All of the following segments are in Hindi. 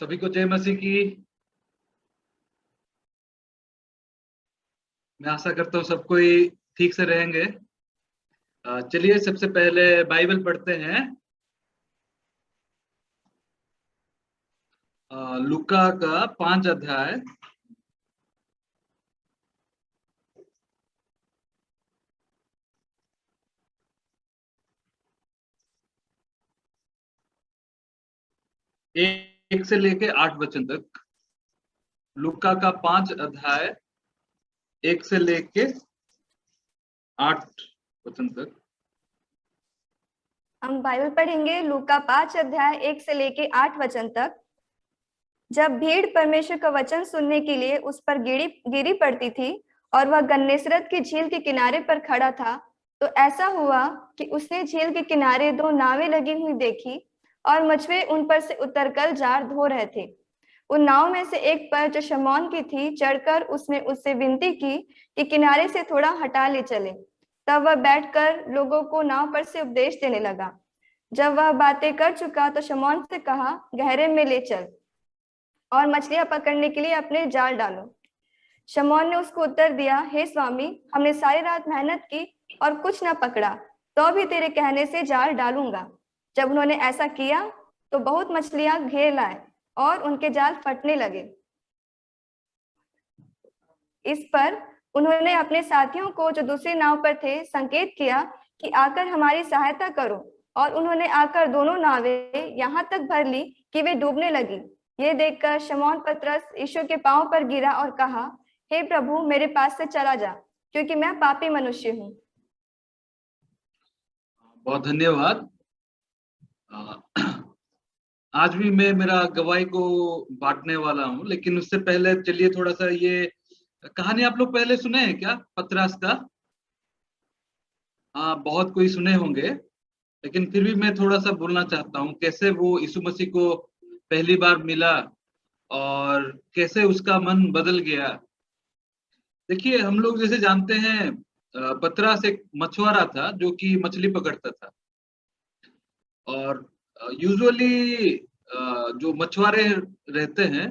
सभी को जय मसीह की। मैं आशा करता हूँ सब कोई ठीक से रहेंगे। चलिए सबसे पहले बाइबल पढ़ते हैं। लूका का 5 अध्याय। एक से लेके 8 वचन तक। लूका का 5 अध्याय 1 से लेके 8 वचन तक। हम बाइबल पढ़ेंगे लूका 5 अध्याय 1 से लेके 8 वचन तक। जब भीड़ परमेश्वर का वचन सुनने के लिए उस पर गिरी पड़ती थी और वह गन्नेसरत की झील के किनारे पर खड़ा था, तो ऐसा हुआ कि उसने झील के किनारे 2 नावें लगी हुई देखी और मछुए उन पर से उतरकर जार धो रहे थे। उन नाव में से एक पर, जो शमौन की थी, चढ़कर उसने उससे विनती की कि किनारे से थोड़ा हटा ले चले। तब वह बैठकर लोगों को नाव पर से उपदेश देने लगा। जब वह बातें कर चुका तो शमौन से कहा, गहरे में ले चल और मछलियां पकड़ने के लिए अपने जाल डालो। शमौन ने उसको उत्तर दिया, हे स्वामी, हमने सारी रात मेहनत की और कुछ न पकड़ा, तो भी तेरे कहने से जाल डालूंगा। जब उन्होंने ऐसा किया तो बहुत मछलियां घेर लाए और उनके जाल फटने लगे। इस पर उन्होंने अपने साथियों को, जो दूसरी नाव पर थे, संकेत किया कि आकर हमारी सहायता करो, और उन्होंने आकर दोनों नावें यहाँ तक भर ली कि वे डूबने लगी। ये देखकर शमौन पतरस यीशु के पांव पर गिरा और कहा, हे प्रभु, मेरे पास से चला जा, क्योंकि मैं पापी मनुष्य हूँ। बहुत धन्यवाद। आज भी मैं मेरा गवाही को बांटने वाला हूँ, लेकिन उससे पहले चलिए थोड़ा सा ये कहानी आप लोग पहले सुने हैं क्या, पतरस का? हाँ, बहुत कोई सुने होंगे, लेकिन फिर भी मैं थोड़ा सा बोलना चाहता हूँ कैसे वो यीशु मसीह को पहली बार मिला और कैसे उसका मन बदल गया। देखिए, हम लोग जैसे जानते हैं, पतरस एक मछुआरा था जो कि मछली पकड़ता था। और यूजुअली जो मछुआरे रहते हैं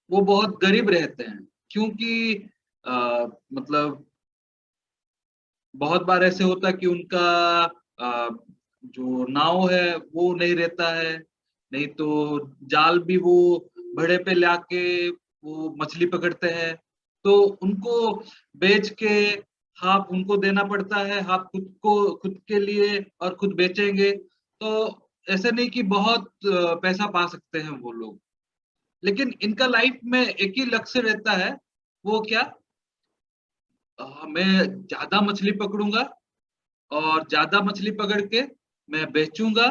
वो बहुत गरीब रहते हैं, क्योंकि मतलब बहुत बार ऐसे होता है कि उनका जो नाव है वो नहीं रहता है, नहीं तो जाल भी वो भाड़े पे लाके वो मछली पकड़ते हैं, तो उनको बेच के हाफ उनको देना पड़ता है, हाफ खुद के लिए, और खुद बेचेंगे तो ऐसे नहीं कि बहुत पैसा पा सकते हैं वो लोग। लेकिन इनका लाइफ में एक ही लक्ष्य रहता है, वो क्या? मैं ज्यादा मछली पकड़ूंगा और ज्यादा मछली पकड़ के मैं बेचूंगा,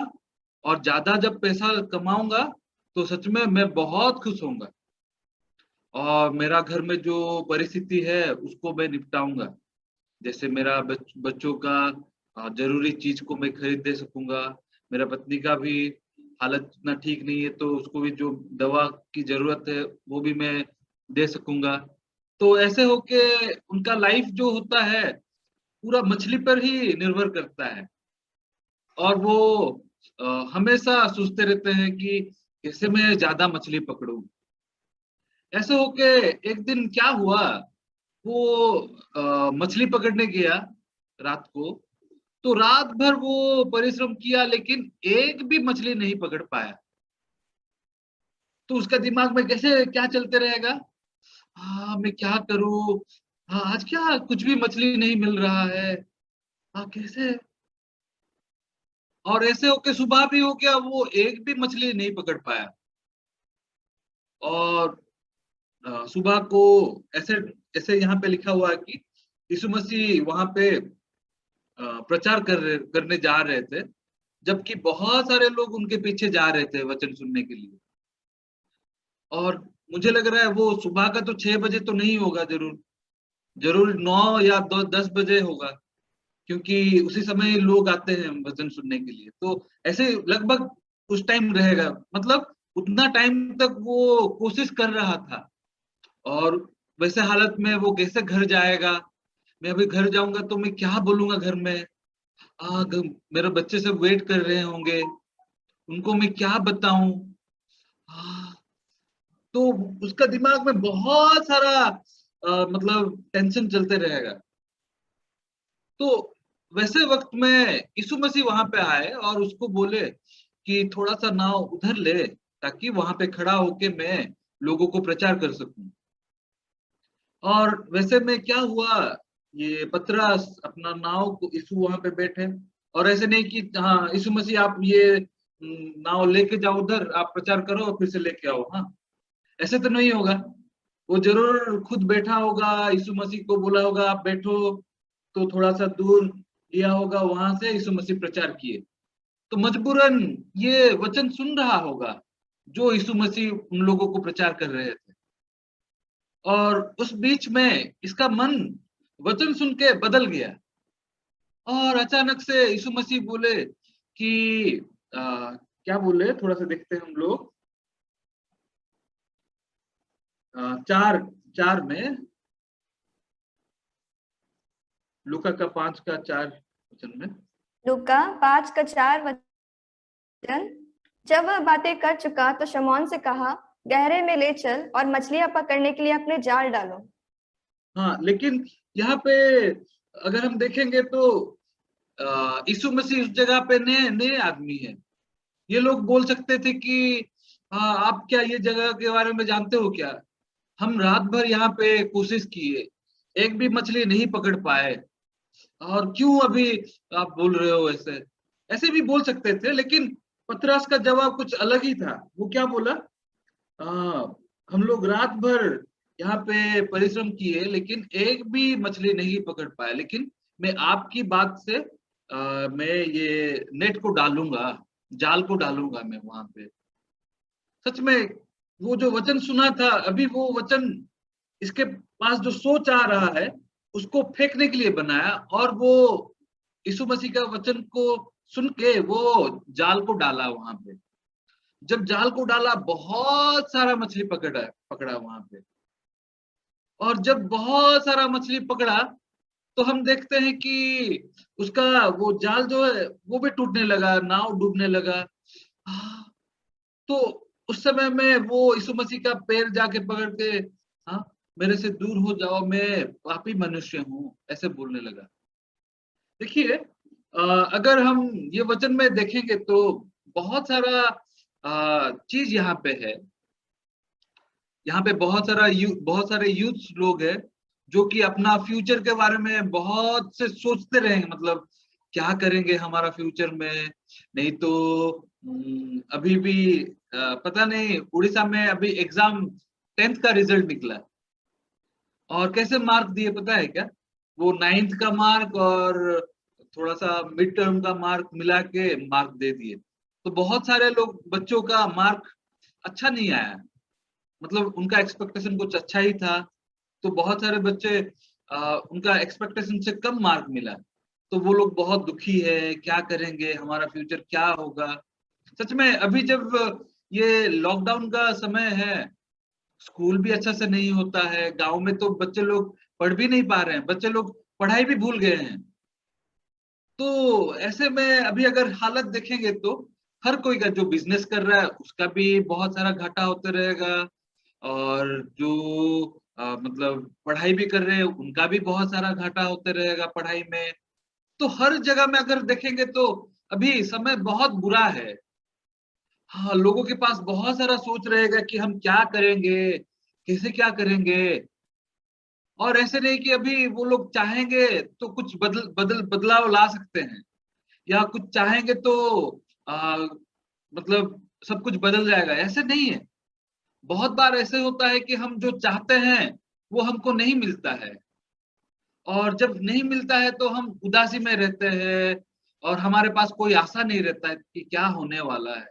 और ज्यादा जब पैसा कमाऊंगा तो सच में मैं बहुत खुश होऊंगा, और मेरा घर में जो परिस्थिति है उसको मैं निपटाऊंगा। जैसे मेरा बच्चों का जरूरी चीज को मैं खरीद दे सकूंगा, मेरा पत्नी का भी हालत इतना ठीक नहीं है तो उसको भी जो दवा की जरूरत है वो भी मैं दे सकूंगा। तो ऐसे होके उनका लाइफ जो होता है पूरा मछली पर ही निर्भर करता है, और वो हमेशा सोचते रहते हैं कि कैसे मैं ज्यादा मछली पकड़ूं। ऐसे होके एक दिन क्या हुआ, वो मछली पकड़ने गया रात को, तो रात भर वो परिश्रम किया लेकिन एक भी मछली नहीं पकड़ पाया। तो उसका दिमाग में कैसे क्या चलते रहेगा, हाँ मैं क्या करूं, हाँ आज क्या कुछ भी मछली नहीं मिल रहा है, हाँ कैसे। और ऐसे होके सुबह भी हो गया, वो एक भी मछली नहीं पकड़ पाया। और सुबह को ऐसे ऐसे यहाँ पे लिखा हुआ है कि यीशु मसीह वहां पे प्रचार करने जा रहे थे, जबकि बहुत सारे लोग उनके पीछे जा रहे थे वचन सुनने के लिए। और मुझे लग रहा है वो सुबह का तो 6 बजे तो नहीं होगा, जरूर जरूर 9 या 10 बजे होगा, क्योंकि उसी समय लोग आते हैं वचन सुनने के लिए। तो ऐसे लगभग उस टाइम रहेगा, मतलब उतना टाइम तक वो कोशिश कर रहा था। और वैसे हालत में वो कैसे घर जाएगा, मैं अभी घर जाऊंगा तो मैं क्या बोलूंगा घर में, मेरे बच्चे सब वेट कर रहे होंगे, उनको मैं क्या बताऊं, तो उसका दिमाग में बहुत सारा मतलब टेंशन चलते रहेगा। तो वैसे वक्त में यीशु मसीह वहां पे आए और उसको बोले कि थोड़ा सा नाव उधर ले, ताकि वहां पे खड़ा होके मैं लोगों को प्रचार कर सकूं। और वैसे में क्या हुआ, ये पतरस अपना नाव को, यीशु वहां पे बैठे, और ऐसे नहीं कि हाँ यीशु मसीह आप ये नाव लेके जाओ उधर, आप प्रचार करो और फिर से लेके आओ, हाँ ऐसे तो नहीं होगा। वो जरूर खुद बैठा होगा, यीशु मसीह को बोला होगा आप बैठो, तो थोड़ा सा दूर लिया होगा, वहां से यीशु मसीह प्रचार किए। तो मजबूरन ये वचन सुन रहा होगा जो यीशु मसीह उन लोगों को प्रचार कर रहे थे। और उस बीच में इसका मन वचन सुन के बदल गया, और अचानक से यीशु मसीह बोले कि क्या बोले, थोड़ा सा देखते हैं हम लोग। 4:4 में, लूका का 5:4 वचन में। लूका 5:4 वचन। जब वह बातें कर चुका तो शमौन से कहा, गहरे में ले चल और मछलियां पकड़ने के लिए अपने जाल डालो। हाँ, लेकिन यहाँ पे अगर हम देखेंगे तो यीशु मसीह उस जगह पे नए नए आदमी है। ये लोग बोल सकते थे कि हाँ आप क्या ये जगह के बारे में जानते हो क्या, हम रात भर यहाँ पे कोशिश किए, एक भी मछली नहीं पकड़ पाए, और क्यों अभी आप बोल रहे हो ऐसे, ऐसे भी बोल सकते थे। लेकिन पतरस का जवाब कुछ अलग ही था। वो क्या बोला, हम लोग रात भर यहाँ पे परिश्रम किए लेकिन एक भी मछली नहीं पकड़ पाए, लेकिन मैं आपकी बात से मैं ये नेट को डालूंगा, जाल को डालूंगा मैं वहां पे। सच में वो जो वचन सुना था, अभी वो वचन इसके पास जो सोच आ रहा है उसको फेंकने के लिए बनाया, और वो यीशु मसीह का वचन को सुन के वो जाल को डाला वहां पे। जब जाल को डाला बहुत सारा मछली पकड़ा पकड़ा वहां पे, और जब बहुत सारा मछली पकड़ा तो हम देखते हैं कि उसका वो जाल जो है वो भी टूटने लगा, नाव डूबने लगा। तो उस समय में वो यीशु मसीह का पैर जाके पकड़ के, हाँ मेरे से दूर हो जाओ, मैं पापी मनुष्य हूँ, ऐसे बोलने लगा। देखिए, अगर हम ये वचन में देखेंगे तो बहुत सारा चीज यहाँ पे है। यहाँ पे बहुत सारे यूथ लोग हैं जो कि अपना फ्यूचर के बारे में बहुत से सोचते रहेंगे, मतलब क्या करेंगे हमारा फ्यूचर में। नहीं तो अभी भी पता नहीं, उड़ीसा में अभी एग्जाम 10th का रिजल्ट निकला, और कैसे मार्क दिए पता है क्या, वो 9th का मार्क और थोड़ा सा मिड टर्म का मार्क मिला के मार्क दे दिए। तो बहुत सारे लोग बच्चों का मार्क अच्छा नहीं आया, मतलब उनका एक्सपेक्टेशन कुछ अच्छा ही था। तो बहुत सारे बच्चे उनका एक्सपेक्टेशन से कम मार्क मिला, तो वो लोग बहुत दुखी है, क्या करेंगे, हमारा फ्यूचर क्या होगा। सच में अभी जब ये लॉकडाउन का समय है, स्कूल भी अच्छा से नहीं होता है, गांव में तो बच्चे लोग पढ़ भी नहीं पा रहे हैं, बच्चे लोग पढ़ाई भी भूल गए हैं। तो ऐसे में अभी अगर हालत देखेंगे तो हर कोई का जो बिजनेस कर रहा है उसका भी बहुत सारा घाटा होते रहेगा, और जो मतलब पढ़ाई भी कर रहे हैं उनका भी बहुत सारा घाटा होते रहेगा पढ़ाई में। तो हर जगह में अगर देखेंगे तो अभी समय बहुत बुरा है। हाँ, लोगों के पास बहुत सारा सोच रहेगा कि हम क्या करेंगे, कैसे क्या करेंगे। और ऐसे नहीं कि अभी वो लोग चाहेंगे तो कुछ बदलाव ला सकते हैं, या कुछ चाहेंगे तो आ, मतलब सब कुछ बदल जाएगा, ऐसे नहीं है। बहुत बार ऐसे होता है कि हम जो चाहते हैं वो हमको नहीं मिलता है, और जब नहीं मिलता है तो हम उदासी में रहते हैं, और हमारे पास कोई आशा नहीं रहता है कि क्या होने वाला है।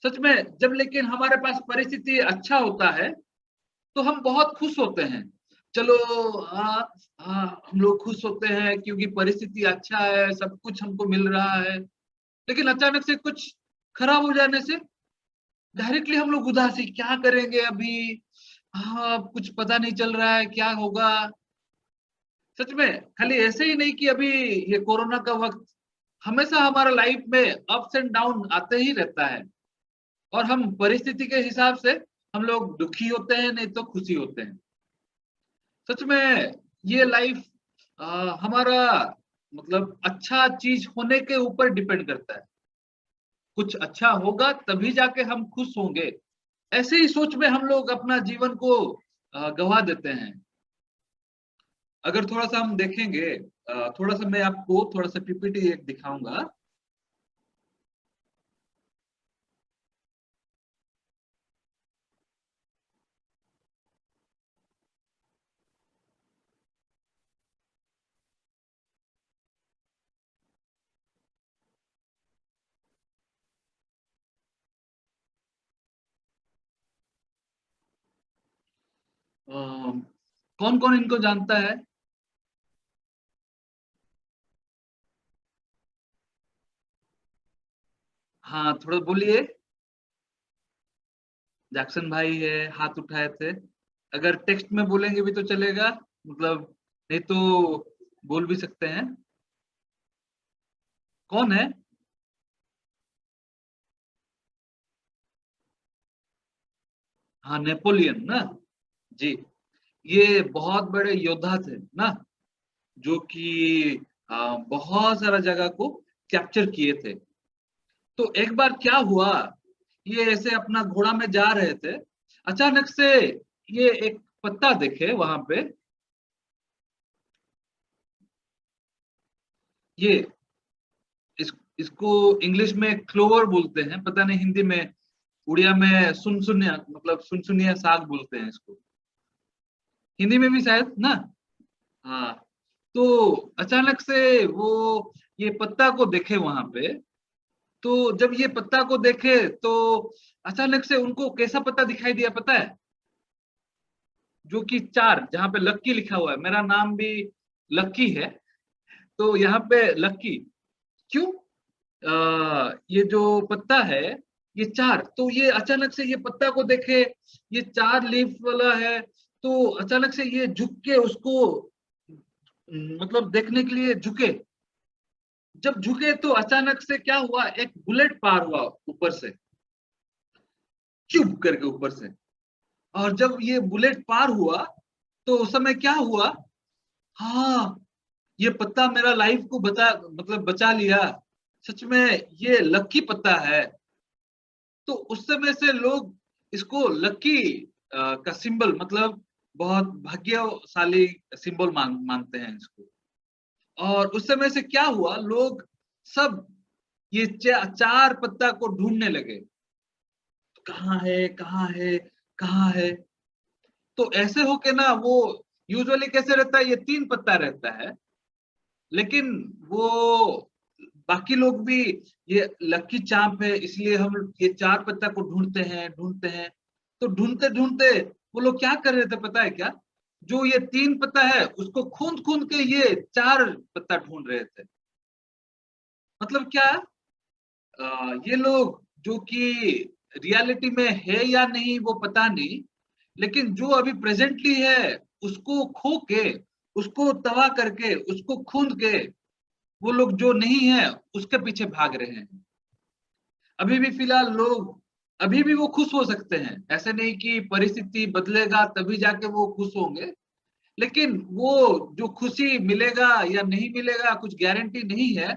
सच में जब लेकिन हमारे पास परिस्थिति अच्छा होता है तो हम बहुत खुश होते हैं। चलो, हाँ हाँ, हम लोग खुश होते हैं क्योंकि परिस्थिति अच्छा है, सब कुछ हमको मिल रहा है। लेकिन अचानक से कुछ खराब हो जाने से डायरेक्टली हम लोग उदासी, क्या करेंगे अभी, हाँ कुछ पता नहीं चल रहा है क्या होगा। सच में खाली ऐसे ही नहीं कि अभी ये कोरोना का वक्त, हमेशा हमारा लाइफ में अप्स एंड डाउन आते ही रहता है, और हम परिस्थिति के हिसाब से हम लोग दुखी होते हैं, नहीं तो खुशी होते हैं। सच में ये लाइफ हमारा मतलब अच्छा चीज होने के ऊपर डिपेंड करता है। कुछ अच्छा होगा तभी जाके हम खुश होंगे, ऐसे ही सोच में हम लोग अपना जीवन को गवा देते हैं। अगर थोड़ा सा हम देखेंगे, थोड़ा सा मैं आपको थोड़ा सा पीपीटी एक दिखाऊंगा। कौन कौन इनको जानता है? हाँ, थोड़ा बोलिए। जैक्सन भाई है, हाथ उठाए थे। अगर टेक्स्ट में बोलेंगे भी तो चलेगा, मतलब नहीं तो बोल भी सकते हैं। कौन है? हाँ, नेपोलियन ना। जी, ये बहुत बड़े योद्धा थे ना, जो कि बहुत सारा जगह को कैप्चर किए थे। तो एक बार क्या हुआ, ये ऐसे अपना घोड़ा में जा रहे थे, अचानक से ये एक पत्ता देखे वहां पे। ये इसको इंग्लिश में क्लोवर बोलते हैं, पता नहीं हिंदी में, उड़िया में सुनसुनिया, मतलब सुनसुनिया साग बोलते हैं इसको, हिंदी में भी शायद ना। हाँ, तो अचानक से वो ये पत्ता को देखे वहां पे। तो जब ये पत्ता को देखे तो अचानक से उनको कैसा पत्ता दिखाई दिया पता है? जो कि चार, जहाँ पे लक्की लिखा हुआ है, मेरा नाम भी लक्की है, तो यहाँ पे लक्की क्यों? ये जो पत्ता है, ये चार, तो ये अचानक से ये पत्ता को देखे, ये चार लीफ वाला है। तो अचानक से ये झुक के उसको मतलब देखने के लिए झुके। जब झुके तो अचानक से क्या हुआ, एक बुलेट पार हुआ ऊपर से, चुप करके ऊपर से। और जब ये बुलेट पार हुआ तो उस समय क्या हुआ, हाँ, ये पत्ता मेरा लाइफ को मतलब बचा लिया। सच में ये लकी पत्ता है। तो उस समय से लोग इसको लकी का सिंबल, मतलब बहुत भाग्यशाली सिंबल मानते हैं इसको। और उस समय से क्या हुआ, लोग सब ये चार पत्ता को ढूंढने लगे, कहाँ है, कहाँ है, कहाँ है। तो ऐसे होके ना, वो यूजुअली कैसे रहता है, ये तीन पत्ता रहता है, लेकिन वो बाकी लोग भी ये लकी चांप है इसलिए हम ये चार पत्ता को ढूंढते हैं, ढूंढते हैं। तो ढूंढते ढूंढते वो लोग क्या कर रहे थे पता है क्या? जो ये तीन पत्ता है उसको खूंद खूंद के ये चार पत्ता ढूंढ रहे थे। मतलब क्या, ये लोग जो कि रियलिटी में है या नहीं वो पता नहीं, लेकिन जो अभी प्रेजेंटली है उसको खो के, उसको तबाह करके, उसको खूंद के, वो लोग जो नहीं है उसके पीछे भाग रहे हैं। अभी भी फिलहाल लोग, अभी भी वो खुश हो सकते हैं, ऐसे नहीं कि परिस्थिति बदलेगा तभी जाके वो खुश होंगे, लेकिन वो जो खुशी मिलेगा या नहीं मिलेगा कुछ गारंटी नहीं है।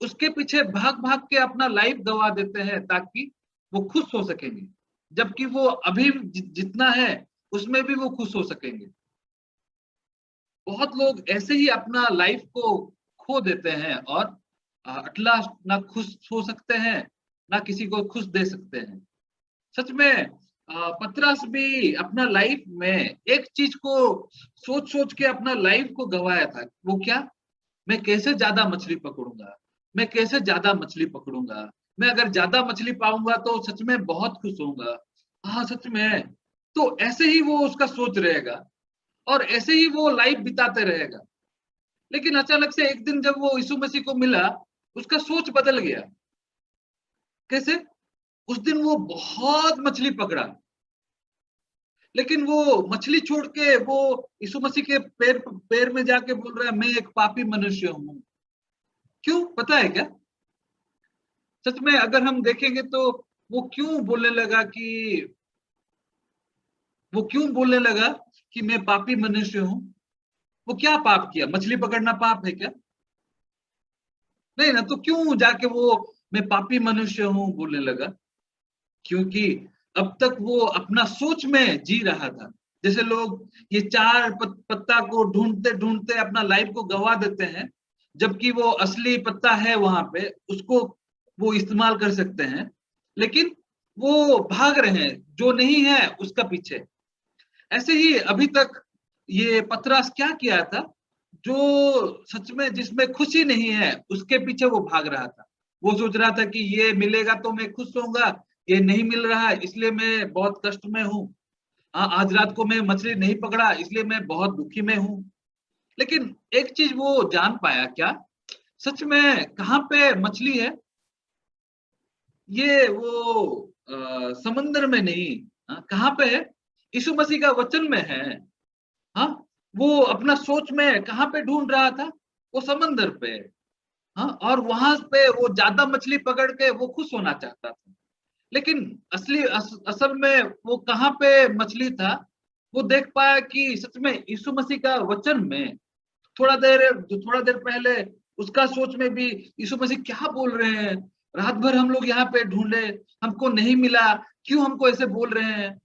उसके पीछे भाग भाग के अपना लाइफ गवा देते हैं ताकि वो खुश हो सकेंगे, जबकि वो अभी जितना है उसमें भी वो खुश हो सकेंगे। बहुत लोग ऐसे ही अपना लाइफ को खो देते हैं और अटला ना खुश हो सकते हैं, ना किसी को खुश दे सकते हैं। सच में पतरस भी अपना लाइफ में एक चीज को सोच सोच के अपना लाइफ को गवाया था। वो क्या? मैं कैसे ज्यादा मछली पकड़ूंगा, मैं कैसे ज्यादा मछली पकड़ूंगा, मैं अगर ज्यादा मछली पाऊंगा तो सच में बहुत खुश होऊंगा। हाँ, सच में। तो ऐसे ही वो उसका सोच रहेगा और ऐसे ही वो लाइफ बिताते रहेगा। लेकिन अचानक से एक दिन जब वो यीशु मसीह को मिला, उसका सोच बदल गया। कैसे? उस दिन वो बहुत मछली पकड़ा, लेकिन वो मछली छोड़ के वो यीशु मसीह के पैर पैर में जाके बोल रहा है, मैं एक पापी मनुष्य हूँ। क्यों पता है क्या? सच में अगर हम देखेंगे तो वो क्यों बोलने लगा कि वो क्यों बोलने लगा कि मैं पापी मनुष्य हूं? वो क्या पाप किया? मछली पकड़ना पाप है क्या? नहीं ना, तो क्यों जाके वो मैं पापी मनुष्य हूं बोलने लगा? क्योंकि अब तक वो अपना सोच में जी रहा था। जैसे लोग ये चार पत्ता को ढूंढते ढूंढते अपना लाइफ को गवा देते हैं, जबकि वो असली पत्ता है वहां पे, उसको वो इस्तेमाल कर सकते हैं, लेकिन वो भाग रहे हैं जो नहीं है उसका पीछे। ऐसे ही अभी तक ये पतरस क्या किया था? जो सच में जिसमें खुशी नहीं है उसके पीछे वो भाग रहा था। वो सोच रहा था कि ये मिलेगा तो मैं खुश होऊंगा, ये नहीं मिल रहा है इसलिए मैं बहुत कष्ट में हूँ। हाँ, आज रात को मैं मछली नहीं पकड़ा इसलिए मैं बहुत दुखी में हूँ। लेकिन एक चीज वो जान पाया क्या? सच में कहाँ पे मछली है? ये वो समंदर में नहीं। हाँ, कहाँ पे है? यीशु मसीह का वचन में है। हाँ, वो अपना सोच में कहाँ पे ढूंढ रहा था? वो समंदर पे। हाँ, और वहां पे वो ज्यादा मछली पकड़ के वो खुश होना चाहता था। लेकिन असल में वो कहाँ पे मछली था? वो देख पाया कि सच में यीशु मसीह का वचन में थोड़ा देर पहले उसका सोच में भी यीशु मसीह क्या बोल रहे हैं। रात भर हम लोग यहाँ पे ढूंढे, हमको नहीं मिला, क्यों हमको ऐसे बोल रहे हैं?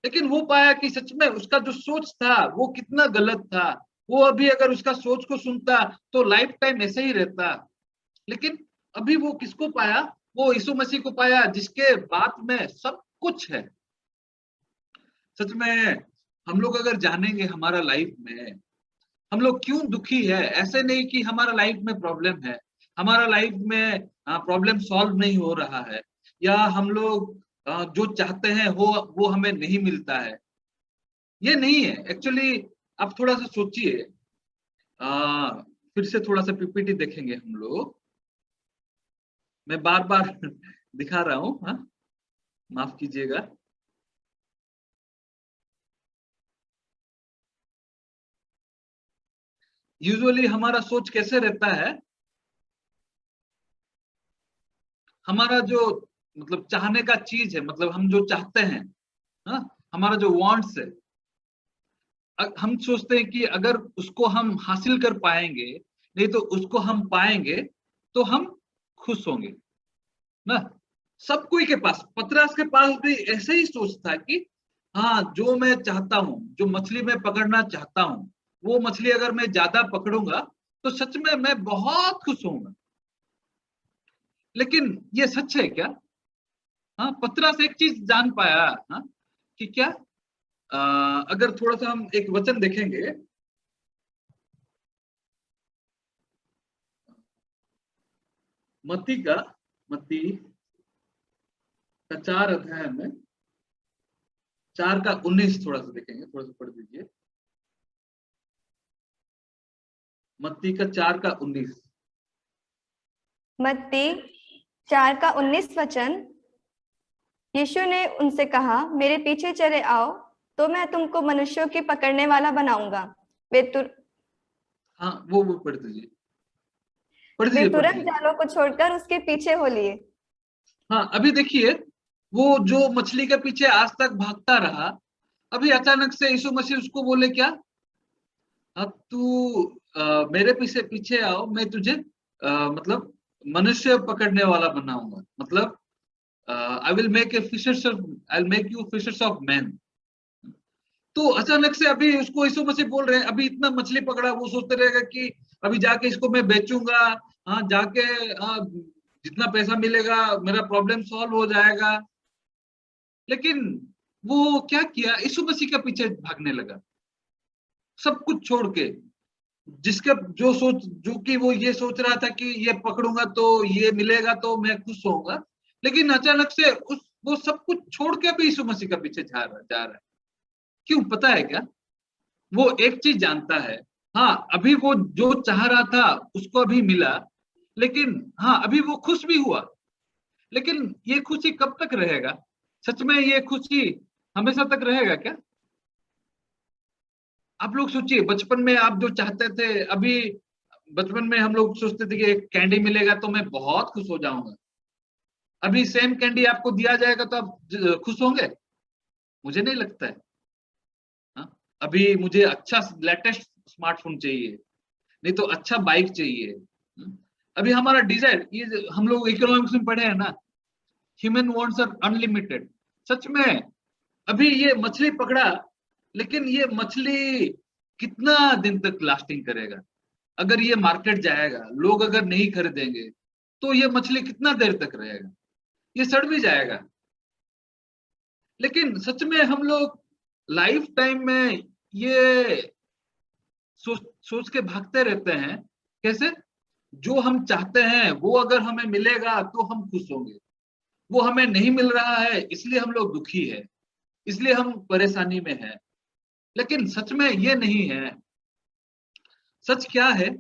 लेकिन वो पाया कि सच में उसका जो सोच था वो कितना गलत था। वो अभी अगर उसका सोच को सुनता तो लाइफ टाइम ऐसे ही रहता। लेकिन अभी वो किसको पाया? वो यीशु मसीह को पाया जिसके बात में सब कुछ है। सच में हम लोग अगर जानेंगे हमारा लाइफ में हम लोग क्यों दुखी है, ऐसे नहीं कि हमारा लाइफ में प्रॉब्लम है, हमारा लाइफ में प्रॉब्लम सॉल्व नहीं हो रहा है, या हम लोग जो चाहते हैं वो हमें नहीं मिलता है, ये नहीं है एक्चुअली। आप थोड़ा सा सोचिए। फिर से थोड़ा सा पीपीटी देखेंगे हम लोग। मैं बार बार दिखा रहा हूँ, हाँ, माफ कीजिएगा। यूजुअली हमारा सोच कैसे रहता है? हमारा जो मतलब चाहने का चीज है, मतलब हम जो चाहते हैं, हाँ, हमारा जो वांट्स है, हम सोचते हैं कि अगर उसको हम हासिल कर पाएंगे, नहीं तो उसको हम पाएंगे तो हम खुश होंगे ना। सब कोई के पास, पतरस के पास भी ऐसे ही सोच था कि हाँ, जो मैं चाहता हूँ, जो मछली मैं पकड़ना चाहता हूँ, वो मछली अगर मैं ज्यादा पकड़ूंगा तो सच में मैं बहुत खुश होऊंगा। लेकिन ये सच है क्या? हाँ, पतरस एक चीज जान पाया, हाँ, कि क्या, अगर थोड़ा सा हम एक वचन देखेंगे, मत्ती का, मत्ती का 4 अध्याय में 4 का 19 थोड़ा सा देखेंगे, थोड़ा सा पढ़ दीजिए। मत्ती का 4 का 19। मत्ती 4 का 19 वचन। यीशु ने उनसे कहा, मेरे पीछे चले आओ तो मैं तुमको मनुष्यों की पकड़ने वाला बनाऊंगा। वे तुर, हाँ, वो पढ़ दीजिए, पढ़ वे दीजिए, पढ़ तुरंत दीजिए। जालों को छोड़कर उसके पीछे हो लिए। हाँ, अभी देखिए, वो जो मछली के पीछे आज तक भागता रहा, अभी अचानक से यीशु मसीह उसको बोले क्या? हाँ, तू मेरे पीछे पीछे आओ, मैं तुझे मतलब मनुष्य पकड़ने वाला बनाऊंगा। मतलब I will make a fishers of, I will make you fishers of man. तो अचानक से अभी उसको यीशु मसीह बोल रहे हैं, अभी इतना मछली पकड़ा, वो सोचते रहेगा कि अभी जाके इसको मैं बेचूंगा, हाँ, जाके जितना पैसा मिलेगा मेरा प्रॉब्लम सॉल्व हो जाएगा। लेकिन वो क्या किया? यीशु मसीह के पीछे भागने लगा, सब कुछ छोड़ के। जिसके जो कि वो ये सोच रहा था कि ये पकड़ूंगा तो ये मिलेगा तो मैं खुश होऊंगा। लेकिन अचानक से उस वो सब कुछ छोड़ के भी यीशु मसीह का पीछे जा रहा है। क्यों, पता है क्या? वो एक चीज जानता है, हाँ, अभी वो जो चाह रहा था उसको अभी मिला, लेकिन हाँ, अभी वो खुश भी हुआ। लेकिन ये खुशी कब तक रहेगा? सच में ये खुशी हमेशा तक रहेगा क्या? आप लोग सोचिए, बचपन में आप जो चाहते थे, अभी बचपन में हम लोग सोचते थे कि एक कैंडी मिलेगा तो मैं बहुत खुश हो जाऊंगा। अभी सेम कैंडी आपको दिया जाएगा तो आप खुश होंगे? मुझे नहीं लगता है। अभी मुझे अच्छा लेटेस्ट स्मार्टफोन चाहिए, नहीं तो अच्छा बाइक चाहिए। अभी हमारा डिजायर, ये हम लोग इकोनॉमिक्स में पढ़े हैं ना, ह्यूमन वांट्स आर अनलिमिटेड। सच में अभी ये मछली पकड़ा, लेकिन ये मछली कितना दिन तक लास्टिंग करेगा? अगर ये मार्केट जाएगा, लोग अगर नहीं खरीदेंगे, तो ये मछली कितना देर तक रहेगा? ये सड़ भी जाएगा। लेकिन सच में हम लोग लाइफ टाइम में ये सोच सोच के भागते रहते हैं। कैसे? जो हम चाहते हैं वो अगर हमें मिलेगा तो हम खुश होंगे, वो हमें नहीं मिल रहा है इसलिए हम लोग दुखी है, इसलिए हम परेशानी में हैं। लेकिन सच में ये नहीं है। सच क्या है?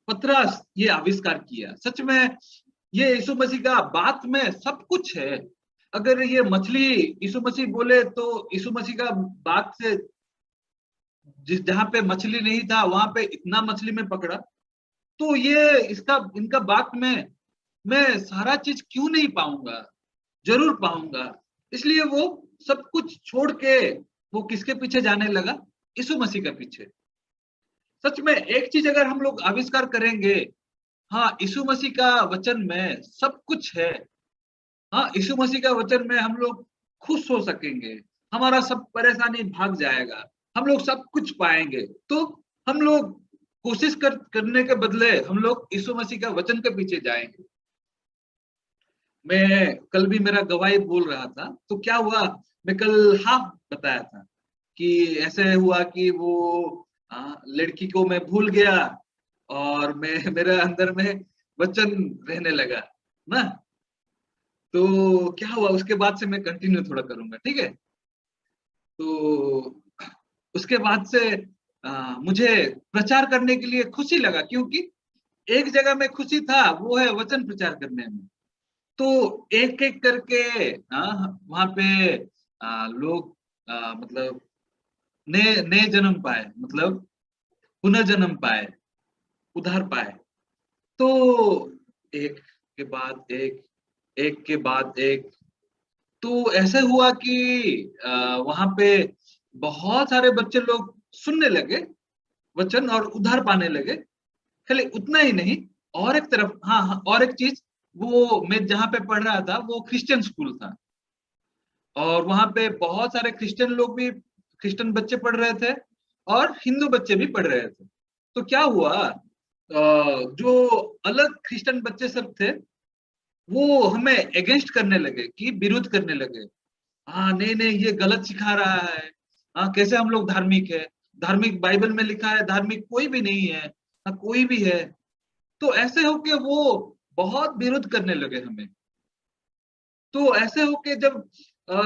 पतरस ये आविष्कार किया। सच में ये यीशु मसीह का बात में सब कुछ है। अगर ये मछली यीशु मसीह बोले तो यीशु मसीह का बात से, जिस जहां पे मछली नहीं था वहां पे इतना मछली में पकड़ा, तो ये इसका इनका बात में मैं सारा चीज क्यों नहीं पाऊंगा? जरूर पाऊंगा। इसलिए वो सब कुछ छोड़ के वो किसके पीछे जाने लगा? यीशु मसीह के पीछे। सच में एक चीज अगर हम लोग आविष्कार करेंगे, हाँ यीशु मसीह का वचन में सब कुछ है। हाँ यीशु मसीह का वचन में हम लोग खुश हो सकेंगे, हमारा सब परेशानी भाग जाएगा, हम लोग सब कुछ पाएंगे। तो हम लोग कोशिश करने के बदले हम लोग यीशु मसीह का वचन के पीछे जाएंगे। मैं कल भी मेरा गवाही बोल रहा था, तो क्या हुआ, मैं कल हाफ बताया था कि ऐसे हुआ कि वो लड़की को मैं भूल गया और मैं मेरे अंदर में वचन रहने लगा ना। तो क्या हुआ उसके बाद से मैं कंटिन्यू थोड़ा करूंगा, ठीक है? तो उसके बाद से मुझे प्रचार करने के लिए खुशी लगा, क्योंकि एक जगह में खुशी था, वो है वचन प्रचार करने में। तो एक एक करके वहां पे लोग मतलब नए नए जन्म पाए, मतलब पुनर्जन्म पाए, उद्धार पाए। तो एक के बाद एक, एक के बाद एक, तो ऐसे हुआ कि वहां पे बहुत सारे बच्चे लोग सुनने लगे वचन और उद्धार पाने लगे। खाली उतना ही नहीं, और एक तरफ, हाँ, और एक चीज, वो मैं जहाँ पे पढ़ रहा था वो क्रिश्चियन स्कूल था, और वहां पे बहुत सारे क्रिश्चियन लोग भी, क्रिश्चियन बच्चे पढ़ रहे थे और हिंदू बच्चे भी पढ़ रहे थे। तो क्या हुआ, जो अलग क्रिश्चियन बच्चे सब थे वो हमें अगेंस्ट करने लगे, कि विरोध करने लगे। हाँ नहीं नहीं, ये गलत सिखा रहा है। हाँ कैसे हम लोग धार्मिक है? धार्मिक बाइबल में लिखा है धार्मिक कोई भी नहीं है, ना कोई भी है। तो ऐसे होके वो बहुत विरोध करने लगे हमें। तो ऐसे होके जब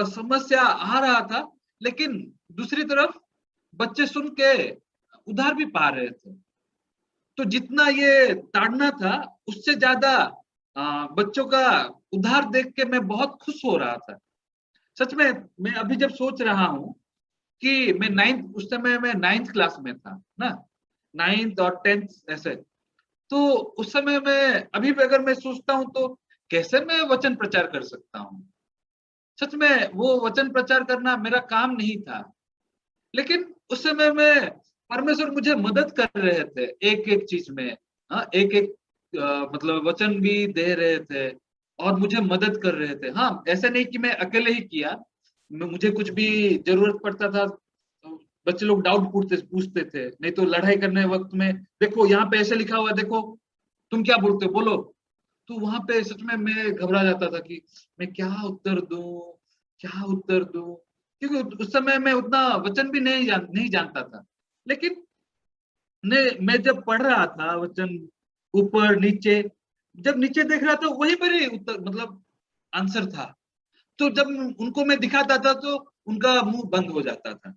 समस्या आ रहा था, लेकिन दूसरी तरफ बच्चे सुन के उधार भी पा रहे थे। तो जितना ये ताड़ना था, उससे ज्यादा बच्चों का उधार देख के मैं बहुत खुश हो रहा था। सच में मैं अभी जब सोच रहा हूँ कि मैं नाइन्थ, उस समय मैं नाइन्थ क्लास में था ना, नाइन्थ और टेंथ ऐसे। तो उस समय में अभी भी अगर मैं सोचता हूँ तो कैसे मैं वचन प्रचार कर सकता हूँ? सच में वो वचन प्रचार करना मेरा काम नहीं था। लेकिन उस समय में परमेश्वर मुझे मदद कर रहे थे एक एक चीज में। हाँ एक एक मतलब वचन भी दे रहे थे और मुझे मदद कर रहे थे। हाँ ऐसा नहीं कि मैं अकेले ही किया, मुझे कुछ भी जरूरत पड़ता था तो बच्चे लोग डाउट पूछते थे, नहीं तो लड़ाई करने वक्त में देखो यहाँ पे ऐसे लिखा हुआ है, देखो तुम क्या बोलते हो बोलो। तो वहां पे सच में मैं घबरा जाता था कि मैं क्या उत्तर दूं, क्या उत्तर दूं, क्योंकि उस समय मैं उतना वचन भी नहीं जानता था। लेकिन मैं जब पढ़ रहा था वचन, ऊपर नीचे, जब नीचे देख रहा था वहीं पर ही उत्तर, मतलब आंसर था। तो जब उनको मैं दिखाता था तो उनका मुंह बंद हो जाता था।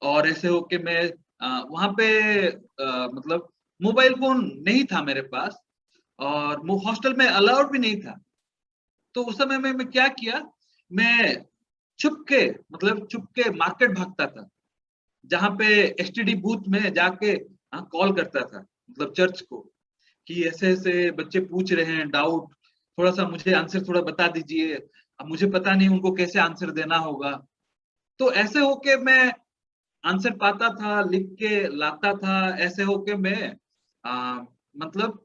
और ऐसे होके मैं वहां पे मतलब मोबाइल फोन नहीं था मेरे पास, और वो हॉस्टल में अलाउड भी नहीं था। तो उस समय में मैं क्या किया, मैं छुप के, मतलब छुप के मार्केट भागता था, जहाँ पे एसटीडी बूथ में जाके कॉल करता था, मतलब चर्च को, कि ऐसे ऐसे बच्चे पूछ रहे हैं डाउट, थोड़ा सा मुझे आंसर थोड़ा बता दीजिए। अब मुझे पता नहीं उनको कैसे आंसर देना होगा। तो ऐसे होके मैं आंसर पाता था, लिख के लाता था, ऐसे होके मैं मतलब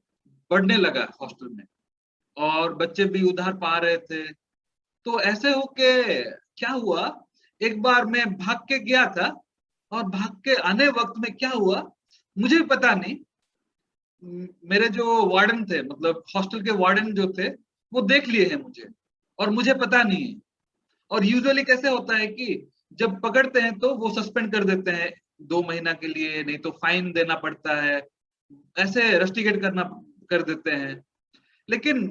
पढ़ने लगा हॉस्टल में, और बच्चे भी उधार पा रहे थे। तो ऐसे होके क्या हुआ, एक बार मैं भाग के गया था, और भाग के आने वक्त में क्या हुआ मुझे भी पता नहीं। मेरे जो वार्डन थे, मतलब हॉस्टल के वार्डन जो थे, वो देख लिए हैं मुझे, और मुझे पता नहीं है। और यूजुअली कैसे होता है कि जब पकड़ते हैं तो वो सस्पेंड कर देते हैं 2 महीना के लिए, नहीं तो फाइन देना पड़ता है, ऐसे रस्टिकेट करना कर देते हैं। लेकिन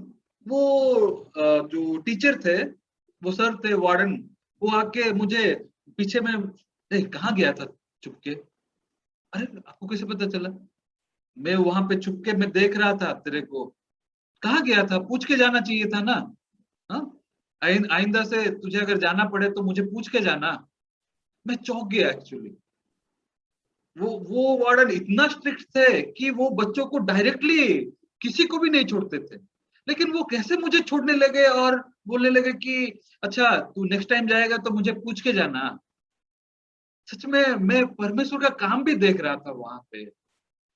वो जो टीचर थे, वो सर थे वार्डन, वो आके मुझे पीछे में, कहाँ गया था चुपके? अरे आपको कैसे पता चला? मैं वहां पे चुपके में देख रहा था तेरे को। कहाँ गया था? पूछ के जाना चाहिए था ना। हाँ, आइंदा से तुझे अगर जाना पड़े तो मुझे पूछ के जाना। मैं चौंक गया एक्चुअली। वो वार्डन इतना स्ट्रिक्ट थे कि वो बच्चों को डायरेक्टली किसी को भी नहीं छोड़ते थे। लेकिन वो कैसे मुझे छोड़ने लगे और बोलने लगे कि अच्छा तू नेक्स्ट टाइम जाएगा तो मुझे पूछ के जाना। सच में मैं परमेश्वर का काम भी देख रहा था वहां पे।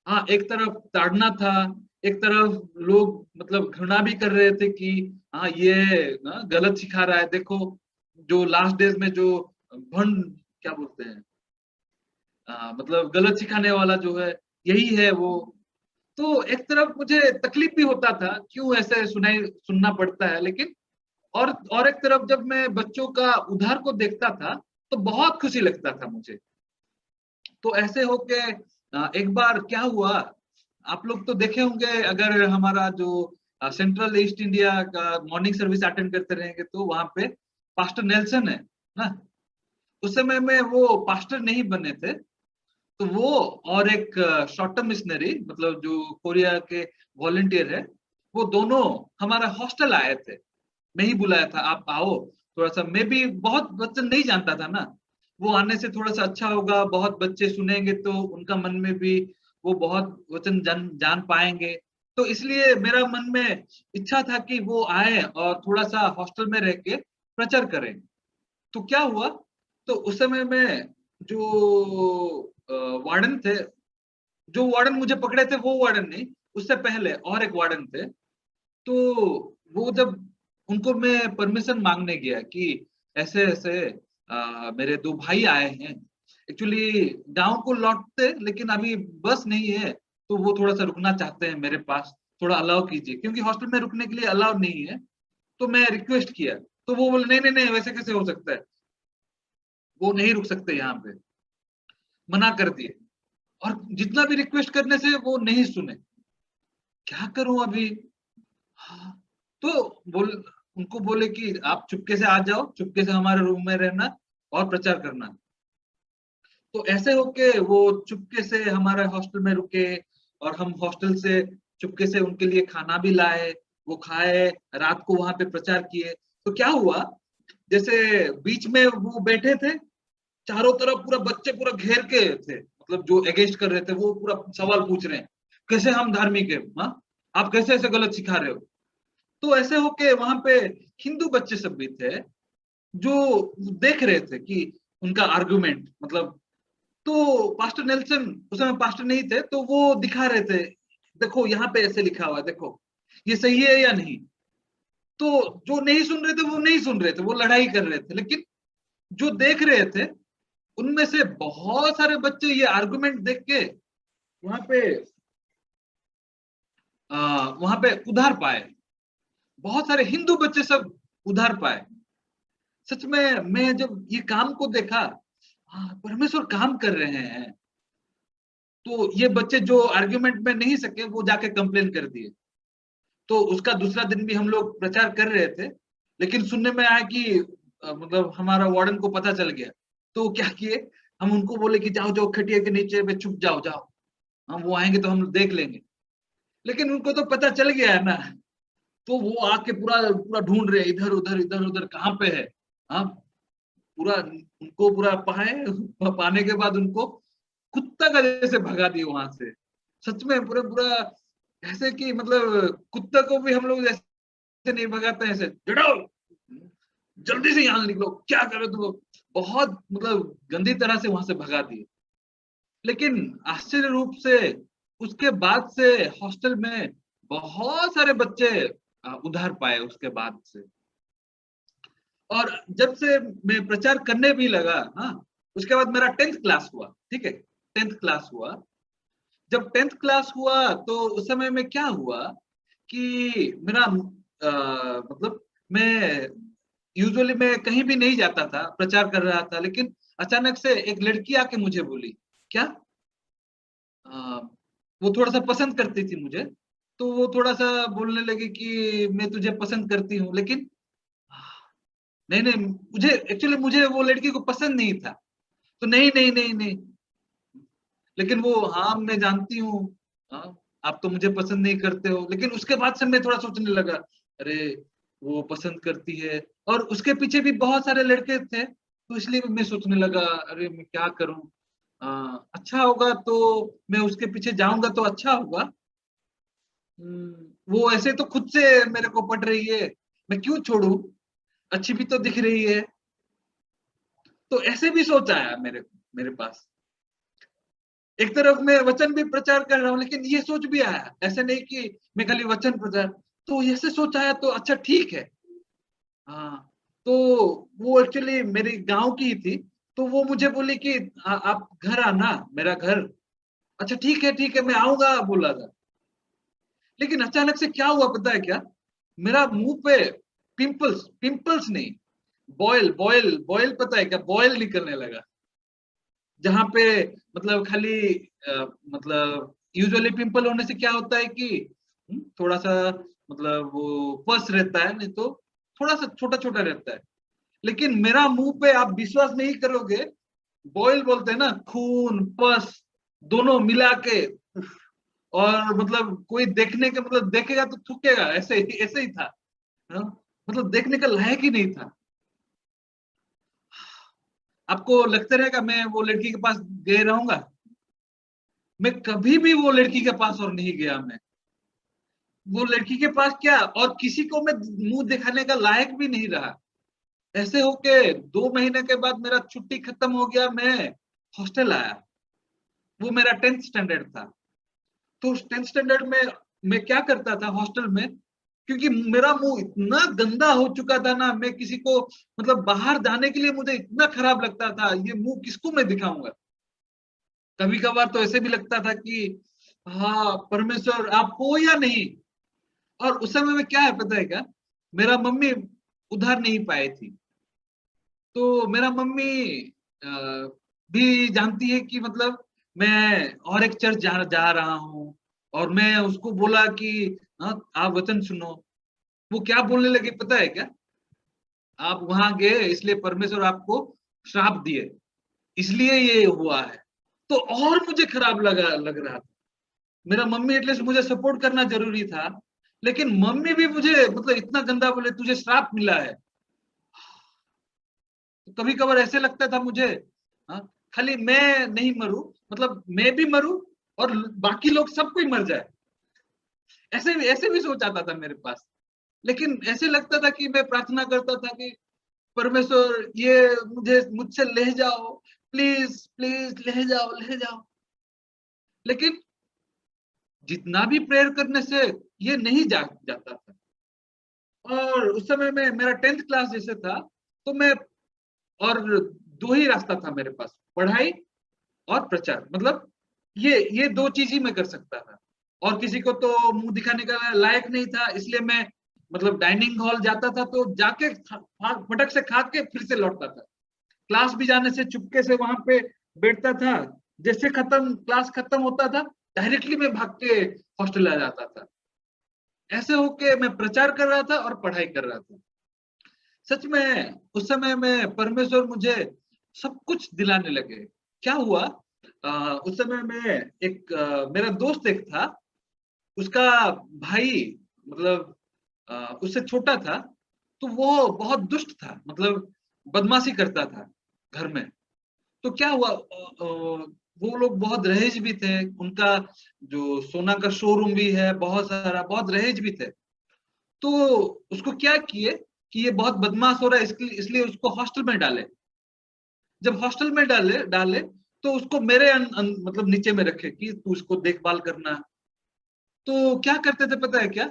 हाँ, एक तरफ ताड़ना था, एक तरफ लोग मतलब घृणा भी कर रहे थे कि हाँ ये ना गलत सिखा रहा है, देखो जो लास्ट डेज में जो भंड क्या बोलते हैं, मतलब गलत सिखाने वाला जो है, यही है वो। तो एक तरफ मुझे तकलीफ भी होता था, क्यों ऐसे सुनाई सुनना पड़ता है, लेकिन और एक तरफ जब मैं बच्चों का उद्धार को देखता था तो बहुत खुशी लगता था मुझे। तो ऐसे होके एक बार क्या हुआ, आप लोग तो देखे होंगे, अगर हमारा जो सेंट्रल ईस्ट इंडिया का मॉर्निंग सर्विस अटेंड करते रहेंगे तो वहां पे पास्टर नेल्सन है ना। उस समय में वो पास्टर नहीं बने थे, तो वो और एक शॉर्ट टर्म मिशनरी, मतलब जो कोरिया के वॉलंटियर है, वो दोनों हमारा हॉस्टल आए थे। मैं ही बुलाया था, आप आओ थोड़ा सा। मैं भी बहुत वचन नहीं जानता था ना, वो आने से थोड़ा सा अच्छा होगा, बहुत बच्चे सुनेंगे तो उनका मन में भी वो बहुत वचन जान पाएंगे। तो इसलिए मेरा मन में इच्छा था कि वो आए और थोड़ा सा हॉस्टल में रह के प्रचार करें। तो क्या हुआ, तो उस समय में जो वार्डन थे, जो वार्डन मुझे पकड़े थे वो वार्डन नहीं, उससे पहले और एक वार्डन थे। तो वो जब उनको मैं परमिशन मांगने गया कि ऐसे ऐसे मेरे 2 भाई आए हैं, एक्चुअली गांव को लौटते, लेकिन अभी बस नहीं है, तो वो थोड़ा सा रुकना चाहते हैं मेरे पास, थोड़ा अलाउ कीजिए, क्योंकि हॉस्टल में रुकने के लिए अलाउ नहीं है। तो मैं रिक्वेस्ट किया, तो वो बोले नहीं नहीं नहीं, वैसे कैसे हो सकता है, वो नहीं रुक सकते यहाँ पे, मना कर दिए। और जितना भी रिक्वेस्ट करने से वो नहीं सुने। क्या करूं अभी? हाँ, तो बोल उनको बोले कि आप चुपके से आ जाओ, चुपके से हमारे रूम में रहना और प्रचार करना। तो ऐसे होके वो चुपके से हमारे हॉस्टल में रुके, और हम हॉस्टल से चुपके से उनके लिए खाना भी लाए, वो खाए, रात को वहां पे प्रचार किए। तो क्या हुआ, जैसे बीच में वो बैठे थे, चारों तरफ पूरा बच्चे पूरा घेर के थे, मतलब जो अगेंस्ट कर रहे थे वो पूरा सवाल पूछ रहे हैं, कैसे हम धार्मिक है, हाँ आप कैसे ऐसे गलत सिखा रहे हो। तो ऐसे होके वहां पे हिंदू बच्चे सब भी थे, जो देख रहे थे कि उनका आर्गुमेंट, मतलब तो पास्टर नेल्सन उस समय पास्टर नहीं थे, तो वो दिखा रहे थे, देखो यहाँ पे ऐसे लिखा हुआ है, देखो ये सही है या नहीं। तो जो नहीं सुन रहे थे वो नहीं सुन रहे थे, वो लड़ाई कर रहे थे, लेकिन जो देख रहे थे उनमें से बहुत सारे बच्चे ये आर्गुमेंट देख के वहां पे वहां पे उधार पाए। बहुत सारे हिंदू बच्चे सब उधार पाए। सच में मैं जब ये काम को देखा, परमेश्वर काम कर रहे हैं। तो ये बच्चे जो आर्ग्यूमेंट में नहीं सके, वो जाके कंप्लेन कर दिए। तो उसका दूसरा दिन भी हम लोग प्रचार कर रहे थे, लेकिन सुनने में आया कि मतलब हमारा वार्डन को पता चल गया। तो क्या किए, हम उनको बोले कि जाओ जाओ खटिया के नीचे पे छुप जाओ जाओ, हम वो आएंगे तो हम देख लेंगे। लेकिन उनको तो पता चल गया है ना, तो वो आके पूरा पूरा ढूंढ रहे, इधर उधर कहाँ पे है। हाँ, पूरा उनको पूरा पाने के बाद उनको कुत्ता का जैसे भगा दिए वहां से। सच में पूरा पूरा ऐसे कि मतलब कुत्ता को भी हम लोग जैसे नहीं भगाते हैं, ऐसे जड़ो, जल्दी से यहाँ से निकलो, क्या कर रहे हो तुम लोग, बहुत मतलब गंदी तरह से वहां से भगा दिए। लेकिन आश्चर्य रूप से उसके बाद से हॉस्टल में बहुत सारे बच्चे उधार पाए उसके बाद से। और जब से मैं प्रचार करने भी लगा, हाँ, उसके बाद मेरा 10th क्लास हुआ, ठीक है, 10th क्लास हुआ। जब 10th क्लास हुआ तो उस समय में क्या हुआ कि मेरा मतलब मैं यूजुअली मैं कहीं भी नहीं जाता था, प्रचार कर रहा था, लेकिन अचानक से एक लड़की आके मुझे बोली, क्या आ, वो थोड़ा सा पसंद करती थी मुझे, तो वो थोड़ा सा बोलने लगी कि मैं तुझे पसंद करती हूँ, लेकिन नहीं नहीं, मुझे एक्चुअली मुझे वो लड़की को पसंद नहीं था। तो नहीं नहीं नहीं नहीं, लेकिन वो, हाँ मैं जानती हूँ, हाँ आप तो मुझे पसंद नहीं करते हो। लेकिन उसके बाद से मैं थोड़ा सोचने लगा, अरे वो पसंद करती है, और उसके पीछे भी बहुत सारे लड़के थे, तो इसलिए मैं सोचने लगा, अरे मैं क्या करूं, अच्छा होगा तो मैं उसके पीछे जाऊंगा तो अच्छा होगा। वो ऐसे तो खुद से मेरे को पट रही है, मैं क्यों छोड़ू, अच्छी भी तो दिख रही है। तो ऐसे भी सोच आया मेरे मेरे पास। एक तरफ मैं वचन भी प्रचार कर रहा हूँ, लेकिन ये सोच भी आया, ऐसे नहीं कि मैं खाली वचन प्रचार, तो ऐसे सोच आया तो अच्छा ठीक है। हाँ, तो वो एक्चुअली मेरे गांव की ही थी, तो वो मुझे बोली कि आप घर आना, मेरा घर। अच्छा ठीक है मैं आऊंगा बोला था। लेकिन अचानक से क्या हुआ पता है क्या, मेरा मुंह पे पिंपल्स, पिंपल्स नहीं, बॉयल बॉयल बॉयल, पता है क्या, बॉयल निकलने लगा। जहाँ पे मतलब खाली मतलब यूजुअली पिंपल होने से क्या होता है कि थोड़ा सा मतलब वो पस रहता है, नहीं तो थोड़ा सा छोटा छोटा रहता है। लेकिन मेरा मुंह पे आप विश्वास नहीं करोगे, बॉयल बोलते हैं ना, खून पस दोनों मिला के, और मतलब कोई देखने के मतलब देखेगा तो थूकेगा, ऐसे ही था। हाँ? मतलब देखने का लायक ही नहीं था। आपको लगता रहेगा मैं वो लड़की के पास गए रहूंगा, मैं कभी भी वो लड़की के पास और नहीं गया। मैं वो लड़की के पास क्या, और किसी को मैं मुंह दिखाने का लायक भी नहीं रहा। ऐसे होके 2 महीने के बाद मेरा छुट्टी खत्म हो गया, मैं हॉस्टल आया। वो मेरा 10th स्टैंडर्ड था। तो 10th स्टैंडर्ड में मैं क्या करता था हॉस्टल में, क्योंकि मेरा मुंह इतना गंदा हो चुका था ना, मैं किसी को मतलब बाहर जाने के लिए मुझे इतना खराब लगता था, ये मुंह किसको मैं दिखाऊंगा। कभी कभार तो ऐसे भी लगता था कि हाँ परमेश्वर आप हो या नहीं। और उस समय में क्या है पता है क्या, मेरा मम्मी उधार नहीं पाई थी, तो मेरा मम्मी अ, भी जानती है कि मतलब मैं और एक चर्च जा रहा हूँ, और मैं उसको बोला कि हाँ आप वचन सुनो। वो क्या बोलने लगे पता है क्या, आप वहां गए इसलिए परमेश्वर आपको श्राप दिए, इसलिए ये हुआ है। तो और मुझे खराब लग रहा था। मेरा मम्मी एटलीस्ट मुझे सपोर्ट करना जरूरी था, लेकिन मम्मी भी मुझे मतलब इतना गंदा बोले तुझे श्राप मिला है। तो कभी कभार ऐसे लगता था मुझे, हाँ, खाली मैं नहीं मरूं, मतलब मैं भी मरूं और बाकी लोग सब कोई मर जाए, ऐसे भी सोच आता था मेरे पास। लेकिन ऐसे लगता था कि मैं प्रार्थना करता था कि परमेश्वर ये मुझे मुझसे ले जाओ, प्लीज प्लीज ले जाओ। लेकिन जितना भी प्रेयर करने से ये नहीं जाता था। और उस समय में मेरा 10th क्लास जैसे था, तो मैं, और दो ही रास्ता था मेरे पास, पढ़ाई और प्रचार, मतलब ये दो चीज ही मैं कर सकता था। और किसी को तो मुंह दिखाने का लायक नहीं था, इसलिए मैं मतलब डाइनिंग हॉल जाता था तो जाके फटक से खा के फिर से लौटता था। क्लास भी जाने से चुपके से वहां पे बैठता था, जैसे खत्म क्लास खत्म होता था डायरेक्टली मैं भाग के हॉस्टल आ जाता था। ऐसे होके मैं प्रचार कर रहा था और पढ़ाई कर रहा था। सच में उस समय में परमेश्वर मुझे सब कुछ दिलाने लगे। क्या हुआ, उस समय में एक मेरा दोस्त एक था, उसका भाई मतलब उससे छोटा था, तो वो बहुत दुष्ट था, मतलब बदमाशी करता था घर में। तो क्या हुआ, वो लोग बहुत रईस भी थे, उनका जो सोना का शोरूम भी है बहुत सारा, बहुत रईस भी थे। तो उसको क्या किए कि ये बहुत बदमाश हो रहा है, इसलिए इसलिए उसको हॉस्टल में डाले। जब हॉस्टल में डाले डाले तो उसको मेरे मतलब नीचे में रखे कि तू उसको देखभाल करना। तो क्या करते थे पता है क्या,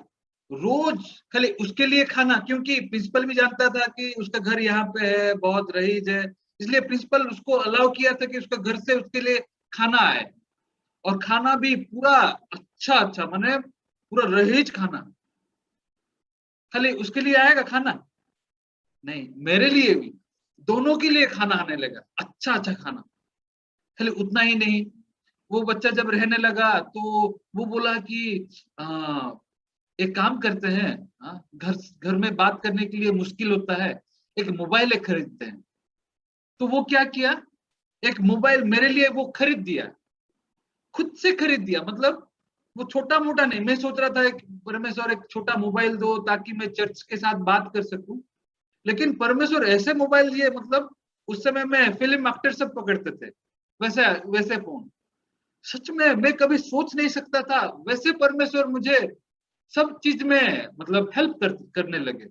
रोज खाली उसके लिए खाना, क्योंकि प्रिंसिपल भी जानता था कि उसका घर यहाँ पे है, बहुत रईस है, इसलिए प्रिंसिपल उसको अलाउ किया था कि उसका घर से उसके लिए खाना आए, और खाना भी पूरा अच्छा अच्छा, माने पूरा रहीज खाना। खाली उसके लिए आएगा खाना नहीं, मेरे लिए भी, दोनों के लिए खाना आने लगा, अच्छा अच्छा खाना। खाली उतना ही नहीं, वो बच्चा जब रहने लगा तो वो बोला कि आ, एक काम करते हैं, घर घर में बात करने के लिए मुश्किल होता है, एक मोबाइल एक खरीदते हैं। तो वो क्या किया, एक मोबाइल मेरे लिए वो खरीद दिया, खुद से खरीद दिया। मतलब वो छोटा मोटा नहीं, मैं सोच रहा था एक परमेश्वर एक छोटा मोबाइल दो ताकि मैं चर्च के साथ बात कर सकूं, लेकिन परमेश्वर ऐसे मोबाइल दिए, मतलब उस समय में फिल्म एक्टर सब पकड़ते थे वैसे वैसे फोन। सच में मैं कभी सोच नहीं सकता था, वैसे परमेश्वर मुझे सब चीज में मतलब हेल्प करने लगे।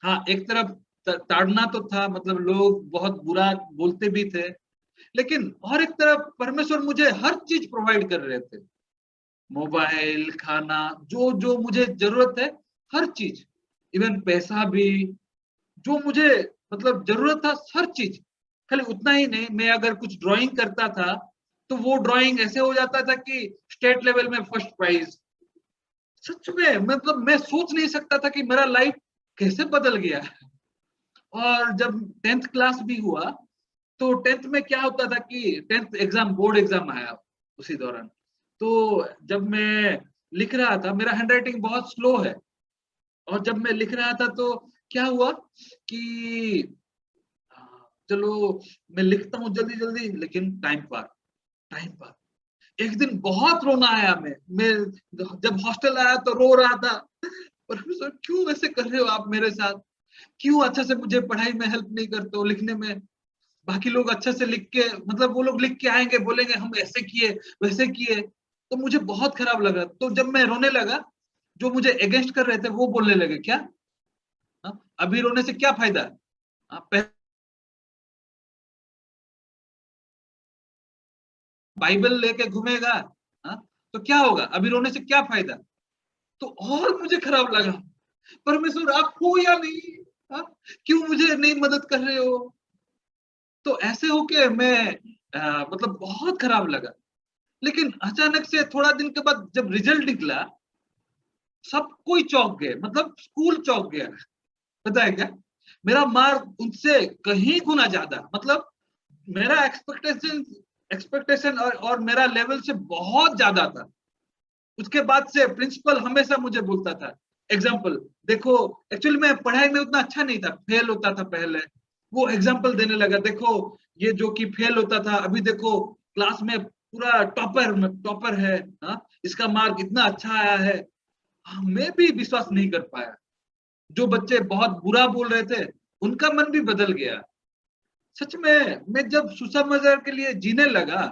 हाँ, एक तरफ ताड़ना तो था, मतलब लोग बहुत बुरा बोलते भी थे, लेकिन और एक तरफ परमेश्वर मुझे हर चीज प्रोवाइड कर रहे थे, मोबाइल, खाना, जो जो मुझे जरूरत है, हर चीज, इवन पैसा भी, जो मुझे मतलब जरूरत था, हर चीज। खाली उतना ही नहीं, मैं अगर कुछ ड्राइंग करता था तो वो ड्राइंग ऐसे हो जाता था कि स्टेट लेवल में फर्स्ट प्राइज। सच में मतलब मैं सोच नहीं सकता था कि मेरा लाइफ कैसे बदल गया। और जब 10th क्लास भी हुआ तो 10th में क्या होता था कि 10th एग्जाम, बोर्ड एग्जाम आया उसी दौरान। तो जब मैं लिख रहा था, मेरा हैंडराइटिंग बहुत स्लो है, और जब मैं लिख रहा था तो क्या हुआ कि चलो मैं लिखता हूँ जल्दी जल्दी, लेकिन टाइम पार। एक दिन बहुत रोना आया, मैं जब हॉस्टल आया तो रो रहा था, प्रोफेसर क्यों ऐसे कर रहे हो आप मेरे साथ, क्यों अच्छा से मुझे पढ़ाई में हेल्प नहीं करते हो, लिखने में। बाकी लोग अच्छे से लिख के, मतलब वो लोग लिख के आएंगे, बोलेंगे हम ऐसे किए वैसे किए, तो मुझे बहुत खराब लगा। तो जब मैं रोने लगा, जो मुझे अगेंस्ट कर रहे थे वो बोलने लगे क्या, अभी रोने से क्या फायदा, बाइबल लेके घूमेगा, हाँ, तो क्या होगा, अभी रोने से क्या फायदा। तो और मुझे खराब लगा, परमेश्वर आप हो या नहीं, हाँ? क्यों मुझे नहीं मदद कर रहे हो। तो ऐसे होके मैं मतलब बहुत खराब लगा। लेकिन अचानक से थोड़ा दिन के बाद जब रिजल्ट निकला, सब कोई चौंक गए, मतलब स्कूल चौंक गया। पता है क्या, मेरा मार्क उनसे कहीं गुना ज्यादा, मतलब मेरा एक्सपेक्टेशन और मेरा लेवल से बहुत ज्यादा था। उसके बाद से प्रिंसिपल हमेशा मुझे बोलता था, एग्जाम्पल देखो, एक्चुअली मैं पढ़ाई में उतना अच्छा नहीं था, फेल होता था पहले, वो एग्जाम्पल देने लगा, देखो ये जो कि फेल होता था, अभी देखो क्लास में पूरा टॉपर टॉपर है, हाँ? इसका मार्क इतना अच्छा आया है। हाँ, मैं भी विश्वास नहीं कर पाया। जो बच्चे बहुत बुरा बोल रहे थे, उनका मन भी बदल गया। सच में मैं जब सुसमाचार के लिए जीने लगा,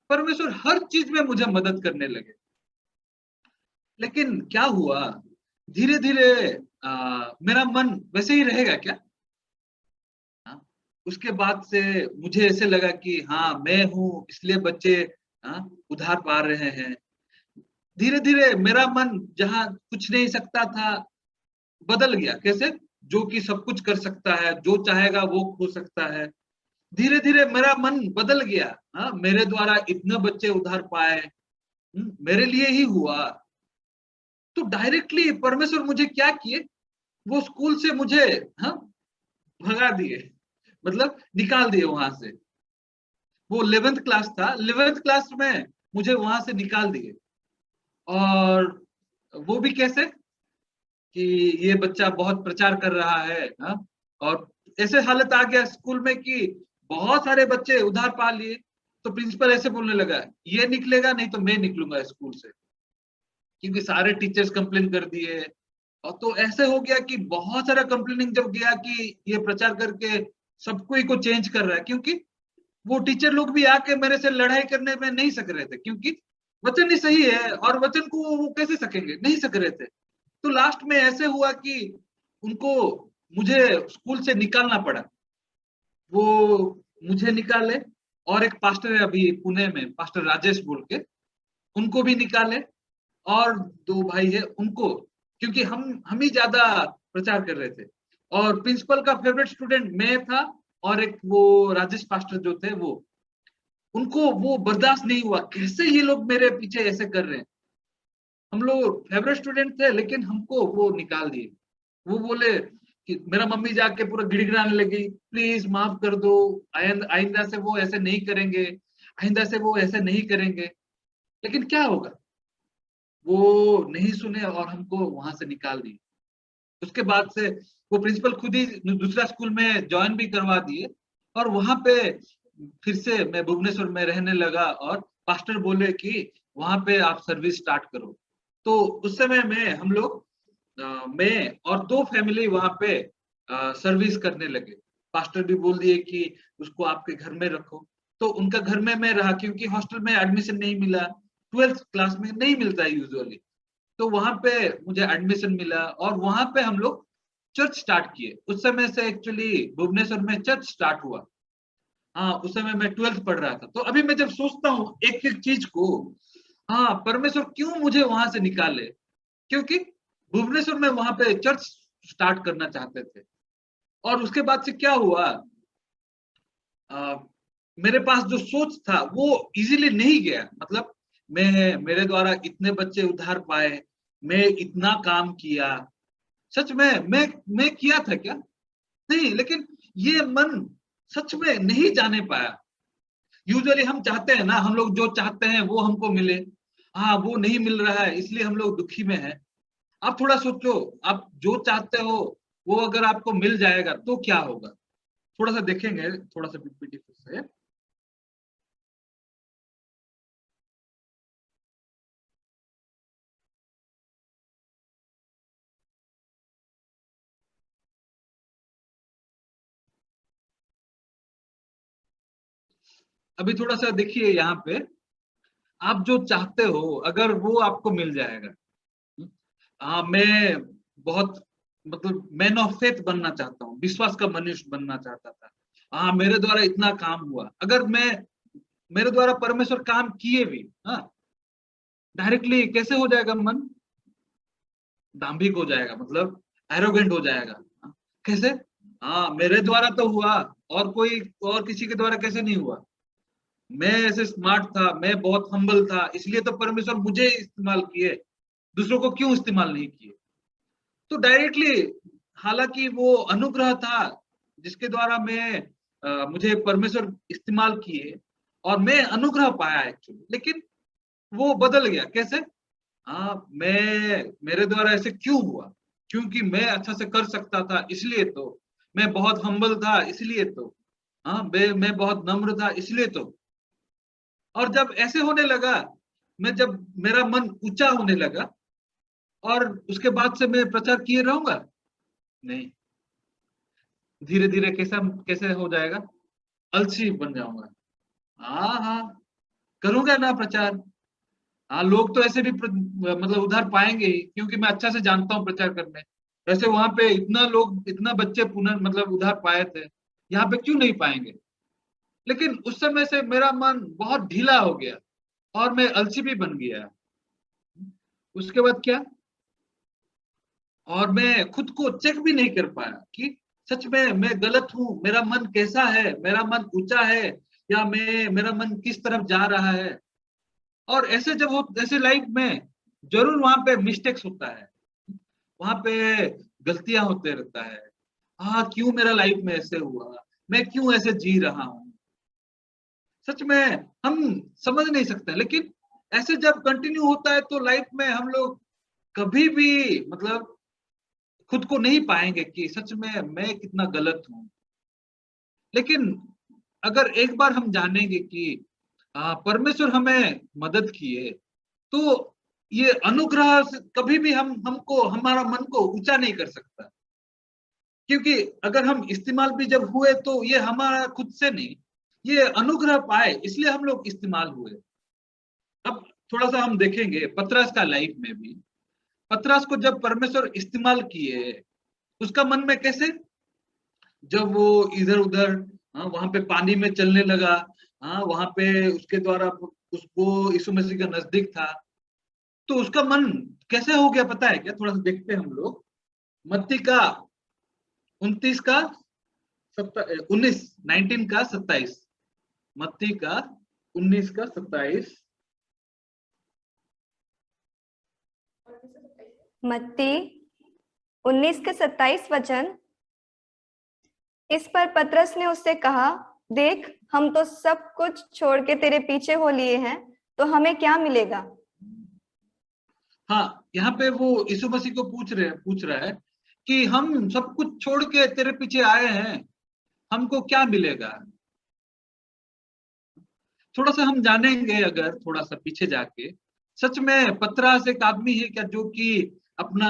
परमेश्वर हर चीज में मुझे मदद करने लगे। लेकिन क्या हुआ, धीरे धीरे मेरा मन वैसे ही रहेगा क्या, हाँ? उसके बाद से मुझे ऐसे लगा कि हाँ मैं हूँ, इसलिए बच्चे उधार पा रहे हैं। धीरे धीरे मेरा मन जहाँ कुछ नहीं सकता था, बदल गया। कैसे, जो कि सब कुछ कर सकता है, जो चाहेगा वो हो सकता है। धीरे धीरे मेरा मन बदल गया, हाँ, मेरे द्वारा इतने बच्चे उधार पाए, मेरे लिए ही हुआ। तो डायरेक्टली परमेश्वर मुझे क्या किए, वो स्कूल से मुझे, हाँ, भगा दिए, मतलब निकाल दिए वहां से। वो 11th क्लास था, 11th क्लास में मुझे वहां से निकाल दिए। और वो भी कैसे कि ये बच्चा बहुत प्रचार कर रहा है, हाँ? और ऐसे हालत आ गया स्कूल में कि बहुत सारे बच्चे उधार पा लिए। तो प्रिंसिपल ऐसे बोलने लगा, ये निकलेगा नहीं तो मैं निकलूंगा स्कूल से, क्योंकि सारे टीचर्स कंप्लेन कर दिए। और तो ऐसे हो गया कि बहुत सारा कंप्लेनिंग जब गया कि ये प्रचार करके सबको ही को चेंज कर रहा है, क्योंकि वो टीचर लोग भी आके मेरे से लड़ाई करने में नहीं सक रहे थे, क्योंकि वचन ही सही है, और वचन को वो कैसे सकेंगे, नहीं सक रहे थे। तो लास्ट में ऐसे हुआ कि उनको मुझे स्कूल से निकालना पड़ा। वो मुझे निकाले, और एक पास्टर है अभी पुणे में, पास्टर राजेश बोल के, उनको भी निकाले, और दो भाई है उनको, क्योंकि हम ही ज्यादा प्रचार कर रहे थे। और प्रिंसिपल का फेवरेट स्टूडेंट मैं था, और एक वो राजेश पास्टर जो थे वो, उनको वो बर्दाश्त नहीं हुआ, कैसे ये लोग मेरे पीछे ऐसे कर रहे हैं। हम लोग फेवरेट स्टूडेंट थे, लेकिन हमको वो निकाल दिए। वो बोले कि मेरा मम्मी जाके पूरा गिड़गिड़ाने लगी, प्लीज माफ कर दो, आइंदा से वो ऐसे नहीं करेंगे, आइंदा से वो ऐसे नहीं करेंगे। लेकिन क्या होगा, वो नहीं सुने और हमको वहां से निकाल दिए। उसके बाद से वो प्रिंसिपल खुद ही दूसरा स्कूल में ज्वाइन भी करवा दिए, और वहां पे फिर से मैं भुवनेश्वर में रहने लगा, और पास्टर बोले कि वहां पे आप सर्विस स्टार्ट करो। तो उस समय में हम लोग, मैं और दो फैमिली वहां पे सर्विस करने लगे। पास्टर भी बोल दिए कि उसको आपके घर में रखो। तो उनका घर में मैं रहा, क्योंकि हॉस्टल में एडमिशन नहीं मिला, 12th क्लास में नहीं मिलता है यूजुअली। तो वहां पे मुझे एडमिशन मिला, और वहां पे हम लोग चर्च स्टार्ट किए। उस समय से एक्चुअली भुवनेश्वर में चर्च स्टार्ट हुआ। हाँ, उस समय मैं 12th पढ़ रहा था। तो अभी मैं जब सोचता हूँ एक एक चीज को, हाँ, परमेश्वर क्यों मुझे वहां से निकाले, क्योंकि भुवनेश्वर में वहां पे चर्च स्टार्ट करना चाहते थे। और उसके बाद से क्या हुआ, आ, मेरे पास जो सोच था वो इजीली नहीं गया। मतलब मेरे द्वारा इतने बच्चे उद्धार पाए, मैं इतना काम किया, सच में मैं किया था क्या? नहीं, लेकिन ये मन सच में नहीं जाने पाया। यूजुअली हम चाहते हैं ना, हम लोग जो चाहते हैं वो हमको मिले। हाँ, वो नहीं मिल रहा है, इसलिए हम लोग दुखी में है। आप थोड़ा सोचो, आप जो चाहते हो वो अगर आपको मिल जाएगा तो क्या होगा। थोड़ा सा देखेंगे, थोड़ा सा पीपीटी से। अभी थोड़ा सा देखिए यहाँ पे, आप जो चाहते हो अगर वो आपको मिल जाएगा। हाँ, मैं बहुत, मतलब मैन ऑफ फेथ बनना चाहता हूँ, विश्वास का मनुष्य बनना चाहता था। हाँ, मेरे द्वारा इतना काम हुआ, अगर मैं, मेरे द्वारा परमेश्वर काम किए भी, हाँ, डायरेक्टली कैसे हो जाएगा मन, दाम्भिक हो जाएगा, मतलब एरोगेंट हो जाएगा। हाँ, कैसे? हाँ, मेरे द्वारा तो हुआ, और कोई और किसी के द्वारा कैसे नहीं हुआ। मैं ऐसे स्मार्ट था, मैं बहुत हम्बल था, इसलिए तो परमेश्वर मुझे इस्तेमाल किए, दूसरों को क्यों इस्तेमाल नहीं किए। तो डायरेक्टली, हालांकि वो अनुग्रह था जिसके द्वारा मैं, मुझे परमेश्वर इस्तेमाल किए, और मैं अनुग्रह पाया एक्चुअली, लेकिन वो बदल गया कैसे। हाँ, मेरे द्वारा ऐसे क्यों हुआ, क्योंकि मैं अच्छा से कर सकता था इसलिए तो, मैं बहुत हम्बल था इसलिए तो, हाँ, मैं बहुत नम्र था इसलिए तो। और जब ऐसे होने लगा, मैं जब मेरा मन ऊंचा होने लगा, और उसके बाद से मैं प्रचार किए रहूंगा? नहीं, धीरे धीरे कैसा कैसे हो जाएगा, आलसी बन जाऊंगा। हाँ हाँ, करूंगा ना प्रचार। हाँ, लोग तो ऐसे भी मतलब उधार पाएंगे ही, क्योंकि मैं अच्छा से जानता हूँ प्रचार करने। वैसे वहां पे इतना लोग, इतना बच्चे पुनः मतलब उधार पाए थे, यहाँ पे क्यों नहीं पाएंगे। लेकिन उस समय से मेरा मन बहुत ढीला हो गया, और मैं आलसी भी बन गया। उसके बाद क्या, और मैं खुद को चेक भी नहीं कर पाया कि सच में मैं गलत हूँ, मेरा मन कैसा है, मेरा मन ऊंचा है, या मेरा मन किस तरफ जा रहा है। और ऐसे जब हो, ऐसे लाइफ में जरूर वहां पे मिस्टेक्स होता है, वहां पे गलतियां होते रहता है। हाँ, क्यों मेरा लाइफ में ऐसे हुआ, मैं क्यों ऐसे जी रहा हूँ, सच में हम समझ नहीं सकते। लेकिन ऐसे जब कंटिन्यू होता है तो लाइफ में हम लोग कभी भी, मतलब खुद को नहीं पाएंगे कि सच में मैं कितना गलत हूँ। लेकिन अगर एक बार हम जानेंगे कि परमेश्वर हमें मदद किए, तो ये अनुग्रह से कभी भी हमको, हमारा मन को ऊंचा नहीं कर सकता। क्योंकि अगर हम इस्तेमाल भी जब हुए तो ये हमारा खुद से नहीं, ये अनुग्रह पाए इसलिए हम लोग इस्तेमाल हुए। अब थोड़ा सा हम देखेंगे पतरस का लाइफ में भी, पतरस को जब परमेश्वर इस्तेमाल किए, उसका मन में कैसे, जब वो इधर उधर हाँ, वहां पे पानी में चलने लगा। हाँ, वहां पे उसके द्वारा उसको यीशु मसीह का नजदीक था। तो उसका मन कैसे हो गया पता है क्या? थोड़ा सा देखते हैं हम लोग। मत्ती का 29 का 19 का 27। मत्ती का 19 का 27। मत्ती 19 के 27 वचन। इस पर पतरस ने उससे कहा, देख, हम तो सब कुछ छोड़ के तेरे पीछे हो लिए हैं, तो हमें क्या मिलेगा? हाँ, यहाँ पे वो यीशु मसीह को पूछ रहा है कि हम सब कुछ छोड़ के तेरे पीछे आए हैं, हमको क्या मिलेगा? थोड़ा सा हम जानेंगे अगर थोड़ा सा पीछे जाके। सच में पतरस एक आदमी है क्या जो कि अपना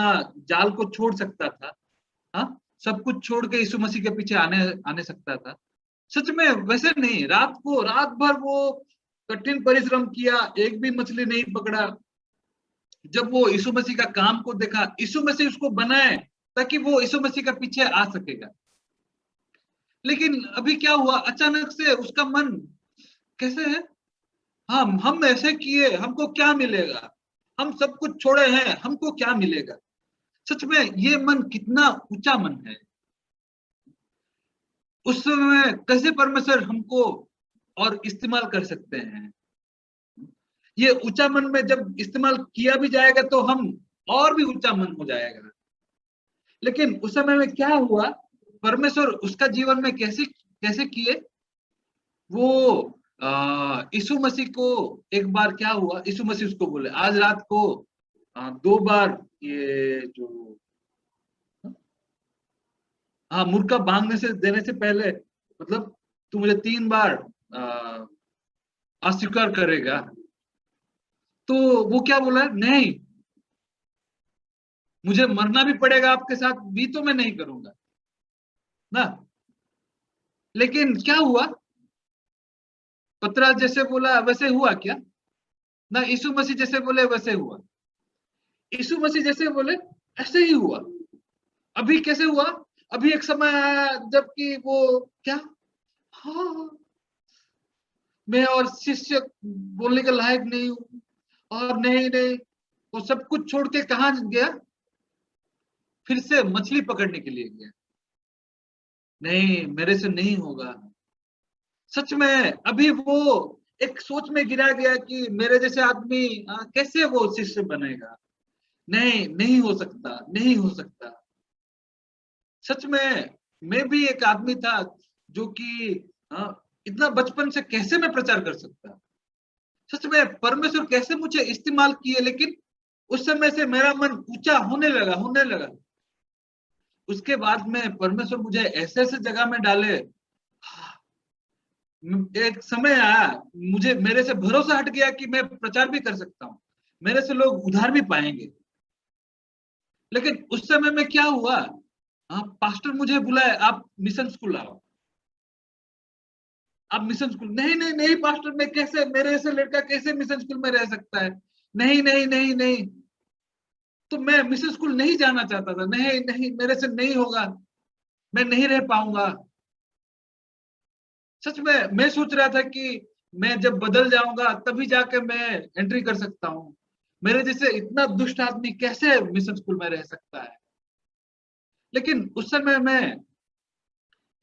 जाल को छोड़ सकता था? हाँ, सब कुछ छोड़ के यीशु मसीह के पीछे आने आने सकता था? सच में वैसे नहीं। रात भर वो कठिन परिश्रम किया, एक भी मछली नहीं पकड़ा। जब वो यीशु मसीह का काम को देखा, यीशु मसीह उसको बनाए ताकि वो यीशु मसीह का पीछे आ सकेगा। लेकिन अभी क्या हुआ, अचानक से उसका मन कैसे है? हम ऐसे किए, हमको क्या मिलेगा? हम सब कुछ छोड़े हैं, हमको क्या मिलेगा? सच में ये मन कितना ऊंचा मन है। उस समय कैसे परमेश्वर हमको और इस्तेमाल कर सकते हैं? ये ऊंचा मन में जब इस्तेमाल किया भी जाएगा तो हम और भी ऊंचा मन हो जाएगा। लेकिन उस समय में क्या हुआ, परमेश्वर उसका जीवन में कैसे कैसे किए वो यीशु मसीह को। एक बार क्या हुआ, यीशु मसीह उसको बोले आज रात को 2 बार ये जो हाँ मुर्गा भागने से देने से पहले, मतलब तू मुझे 3 बार अस्वीकार करेगा। तो वो क्या बोला, नहीं, मुझे मरना भी पड़ेगा आपके साथ भी तो मैं नहीं करूंगा ना। लेकिन क्या हुआ, पतरस जैसे बोला वैसे हुआ क्या? ना यीशु मसीह जैसे बोले वैसे हुआ। यीशु मसीह जैसे बोले ऐसे ही हुआ। अभी कैसे हुआ? अभी एक समय आया जबकि वो क्या, हाँ, मैं और शिष्य बोलने के लायक नहीं हूँ, और नहीं नहीं, वो सब कुछ छोड़ के कहाँ गया? फिर से मछली पकड़ने के लिए गया। नहीं, मेरे से नहीं होगा। सच में अभी वो एक सोच में गिरा गया कि मेरे जैसे आदमी कैसे वो शिष्य बनेगा? नहीं, नहीं हो सकता, नहीं हो सकता। सच में मैं भी एक आदमी था जो कि इतना बचपन से कैसे मैं प्रचार कर सकता? सच में परमेश्वर कैसे मुझे इस्तेमाल किए। लेकिन उस समय से मेरा मन ऊंचा होने लगा, होने लगा। उसके बाद में परमेश्वर मुझे ऐसे ऐसे जगह में डाले। एक समय आया, मुझे मेरे से भरोसा हट गया कि मैं प्रचार भी कर सकता हूँ, मेरे से लोग उधार भी पाएंगे। लेकिन उस समय में क्या हुआ, पास्टर मुझे बुलाए, आप मिशन स्कूल आओ, आप मिशन स्कूल। नहीं नहीं नहीं पास्टर, मैं कैसे, मेरे ऐसे लड़का कैसे मिशन स्कूल में रह सकता है? नहीं नहीं नहीं नहीं। तो मैं मिशन स्कूल नहीं जाना चाहता था। नहीं नहीं, मेरे से नहीं होगा, मैं नहीं रह पाऊंगा। सच में मैं सोच रहा था कि मैं जब बदल जाऊंगा तभी जाके मैं एंट्री कर सकता हूँ। मेरे जैसे इतना दुष्ट आदमी कैसे मिशन स्कूल में रह सकता है? लेकिन उस समय मैं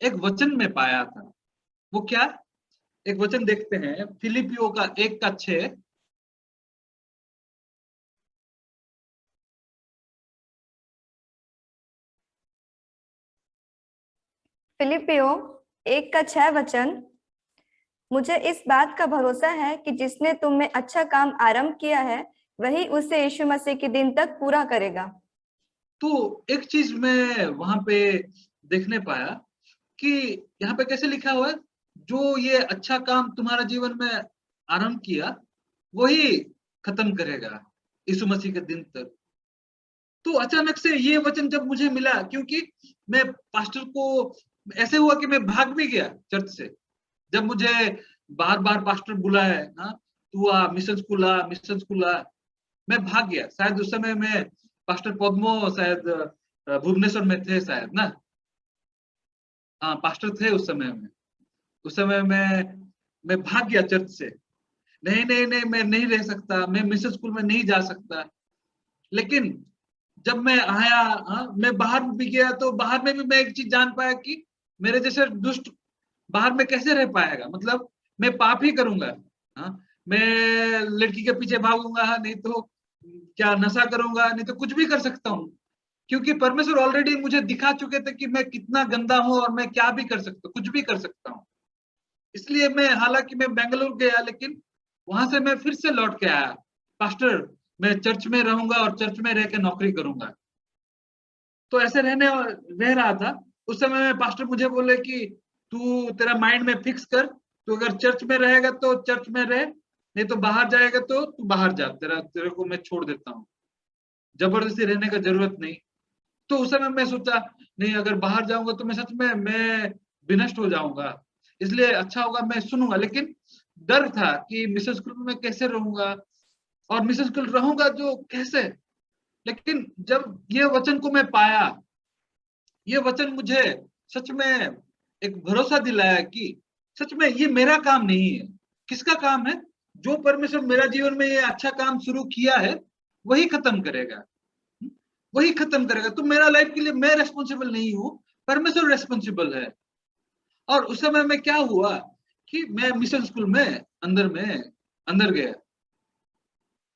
एक वचन में पाया था। वो क्या? एक वचन देखते हैं, फिलिपियो का 1 का 6। फिलिपियो 1 का 6 वचन। मुझे इस बात का भरोसा है कि जिसने तुम में अच्छा काम आरंभ किया है, वही उसे यीशु मसीह के दिन तक पूरा करेगा। तो एक चीज मैं वहां पे देखने पाया कि यहाँ पे कैसे लिखा हुआ है, जो ये अच्छा काम तुम्हारा जीवन में आरंभ किया वही खत्म करेगा यीशु मसीह के दिन तक। तो अचानक से ये वचन जब मुझे मिला, क्योंकि मैं पास्टर को ऐसे हुआ कि मैं भाग भी गया चर्च से। जब मुझे बार बार पास्टर बुलाए, हाँ तू आ मिशन स्कूल, आ मिशन स्कूल आ, मैं भाग गया। शायद उस समय में पास्टर पद्मो शायद भुवनेश्वर में थे शायद ना। हाँ, पास्टर थे उस समय में। उस समय मैं भाग गया चर्च से। नहीं नहीं नहीं, मैं नहीं रह सकता, मैं मिशन स्कूल में नहीं जा सकता। लेकिन जब मैं आया, मैं बाहर भी गया, तो बाहर में भी मैं एक चीज जान पाया कि मेरे जैसे दुष्ट बाहर में कैसे रह पाएगा। मतलब मैं पाप ही करूंगा, हाँ, मैं लड़की के पीछे भागूंगा, नहीं तो क्या नशा करूंगा, नहीं तो कुछ भी कर सकता हूँ। क्योंकि परमेश्वर ऑलरेडी मुझे दिखा चुके थे कि मैं कितना गंदा हूँ और मैं क्या भी कर सकता हूँ, कुछ भी कर सकता हूँ। इसलिए मैं, हालांकि मैं बेंगलुरु गया, लेकिन वहां से मैं फिर से लौट के आया। पास्टर, मैं चर्च में रहूंगा और चर्च में रह के नौकरी करूंगा। तो ऐसे रह रहा था। उस समय में पास्टर मुझे बोले कि तू तेरा माइंड में फिक्स कर, तू अगर चर्च में रहेगा तो चर्च में रह, नहीं तो बाहर जाएगा तो तू बाहर जा, तेरे को मैं छोड़ देता हूँ, जबरदस्ती रहने का जरूरत नहीं। तो उस समय मैं सोचा, नहीं, अगर बाहर जाऊंगा तो मैं सच में मैं विनष्ट हो जाऊंगा, इसलिए अच्छा होगा मैं सुनूंगा। लेकिन डर था कि मिसेस स्कूल में मैं कैसे रहूंगा, और मिसेस स्कूल रहूंगा जो कैसे। लेकिन जब ये वचन को मैं पाया, ये वचन मुझे सच में एक भरोसा दिलाया कि सच में ये मेरा काम नहीं है। किसका काम है? जो परमेश्वर मेरा जीवन में ये अच्छा काम शुरू किया है, वही खत्म करेगा, वही खत्म करेगा। तो मेरा लाइफ के लिए मैं रेस्पॉन्सिबल नहीं हूँ, परमेश्वर रेस्पॉन्सिबल है। और उस समय में क्या हुआ कि मैं मिशन स्कूल में अंदर गया,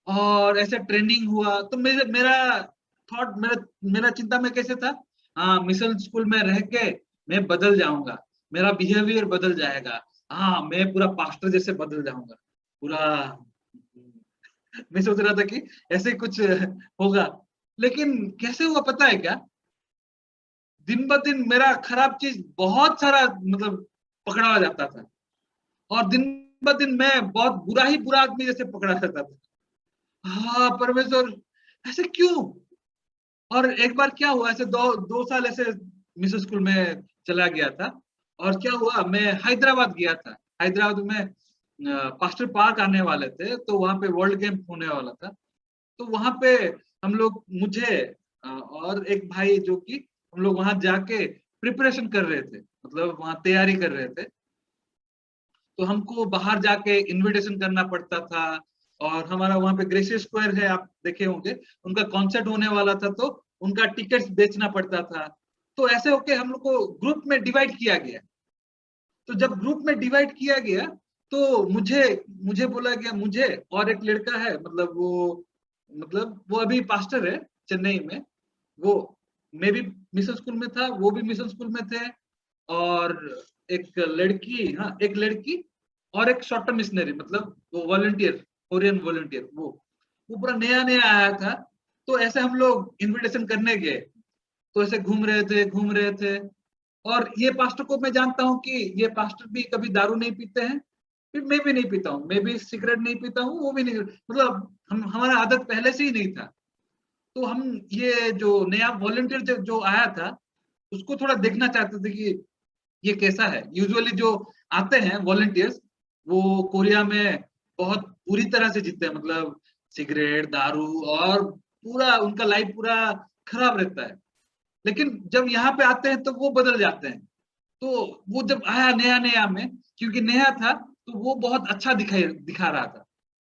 और ऐसे ट्रेनिंग हुआ। तो मेरा थॉट, मेरा चिंता में कैसे था, हाँ, मिशन स्कूल में रह के मैं बदल जाऊंगा, मेरा बिहेवियर बदल जाएगा, हाँ, मैं पूरा पास्टर जैसे बदल जाऊंगा पूरा। मैं सोच रहा था कि ऐसे कुछ होगा। लेकिन कैसे हुआ पता है क्या? दिन ब दिन मेरा खराब चीज बहुत सारा, मतलब पकड़ा जाता था, और दिन ब दिन मैं बहुत बुरा आदमी जैसे पकड़ा जाता था। हाँ परमेश्वर, ऐसे क्यों? और एक बार क्या हुआ, ऐसे दो दो साल ऐसे मिशन स्कूल में चला गया था। और क्या हुआ, मैं हैदराबाद गया था। हैदराबाद में पास्टर पार्क आने वाले थे, तो वहां पे वर्ल्ड गेम होने वाला था। तो वहां पे हम लोग, मुझे और एक भाई, जो कि हम लोग वहां जाके प्रिपरेशन कर रहे थे, मतलब वहां तैयारी कर रहे थे। तो हमको बाहर जाके इनविटेशन करना पड़ता था। और हमारा वहां पे ग्रेशियस स्क्वायर है, आप देखे होंगे, उनका कॉन्सर्ट होने वाला था, तो उनका टिकट्स बेचना पड़ता था। तो ऐसे होके हम लोग को ग्रुप में डिवाइड किया गया। तो जब ग्रुप में डिवाइड किया गया, तो मुझे मुझे बोला गया, मुझे और एक लड़का है, मतलब वो अभी पास्टर है चेन्नई में। वो, मैं भी मिशन स्कूल में था, वो भी मिशन स्कूल में थे। और एक लड़की, हाँ, एक लड़की, और एक शॉर्ट टर्म मिशनरी, मतलब वो वॉलंटियर, कोरियन वॉलंटियर, वो पूरा नया नया आया था। तो ऐसे हम लोग इनविटेशन करने गए, तो ऐसे घूम रहे थे। और ये पास्टर को मैं जानता हूँ कि ये पास्टर भी कभी दारू नहीं पीते हैं, फिर मैं भी नहीं पीता हूँ, मैं भी सिगरेट नहीं पीता हूँ, वो भी नहीं, मतलब हम, हमारा आदत पहले से ही नहीं था। तो हम, ये जो नया वॉलंटियर जो आया था, उसको थोड़ा देखना चाहते थे कि ये कैसा है। यूजुअली जो आते हैं वॉलंटियर्स, वो कोरिया में बहुत बुरी तरह से जीते हैं, मतलब सिगरेट, दारू, और पूरा उनका लाइफ पूरा खराब रहता है। लेकिन जब यहाँ पे आते हैं तो वो बदल जाते हैं। तो वो जब आया नया नया में, क्योंकि नया था, तो वो बहुत अच्छा दिखा रहा था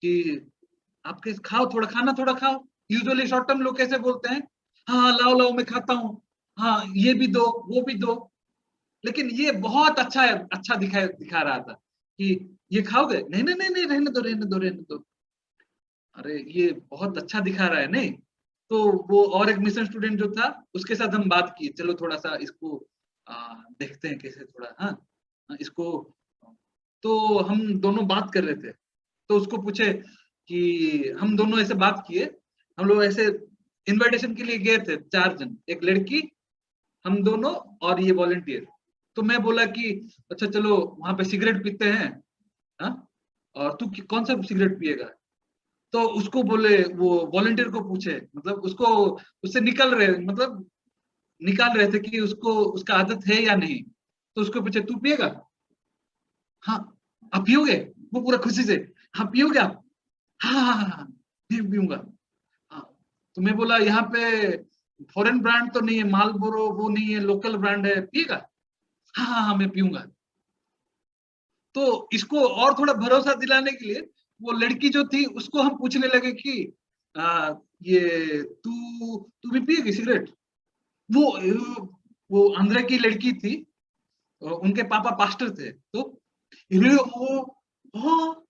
कि आपके खाओ, थोड़ा खाना, थोड़ा खाओ। यूजुअली शॉर्ट टर्म लोग कैसे बोलते हैं, हाँ लाओ लाओ मैं खाता हूँ, हाँ ये भी दो, वो भी दो। लेकिन ये बहुत अच्छा दिखा रहा था कि ये खाओगे, नहीं नहीं नहीं नहीं, रहने दो रहने दो रहने दो। अरे ये बहुत अच्छा दिखा रहा है, नहीं? तो वो और एक मिशन स्टूडेंट जो था, उसके साथ हम बात की, चलो थोड़ा सा इसको देखते हैं कैसे, थोड़ा, हाँ, इसको। तो हम दोनों बात कर रहे थे, तो उसको पूछे कि हम दोनों ऐसे बात किए। हम लोग ऐसे इनविटेशन के लिए गए थे, 4 जन, एक लड़की, हम दोनों, और ये वॉलंटियर। तो मैं बोला कि अच्छा चलो वहां पे सिगरेट पीते हैं, हाँ, और तू कौन सा सिगरेट पिएगा? तो उसको बोले, वो वॉलंटियर को पूछे, मतलब उसको, उससे निकाल रहे थे कि उसको, उसका आदत है या नहीं। तो उसको पूछे, तू पिएगा? हाँ। आप पियोगे? वो पूरा खुशी से, हाँ पियोगे आप? हाँ हाँ हाँ हाँ, पीऊंगा। हाँ। तो मैं बोला, यहाँ पे फॉरेन ब्रांड तो नहीं है, मालबोरो वो नहीं है, लोकल ब्रांड है, पिएगा? हाँ हाँ हाँ, मैं पीऊंगा। तो इसको और थोड़ा भरोसा दिलाने के लिए वो लड़की जो थी उसको हम पूछने लगे कि ये तू तू भी पिएगी सिगरेट? वो आंध्र की लड़की थी, उनके पापा पास्टर थे, तो इन्हें वो, हाँ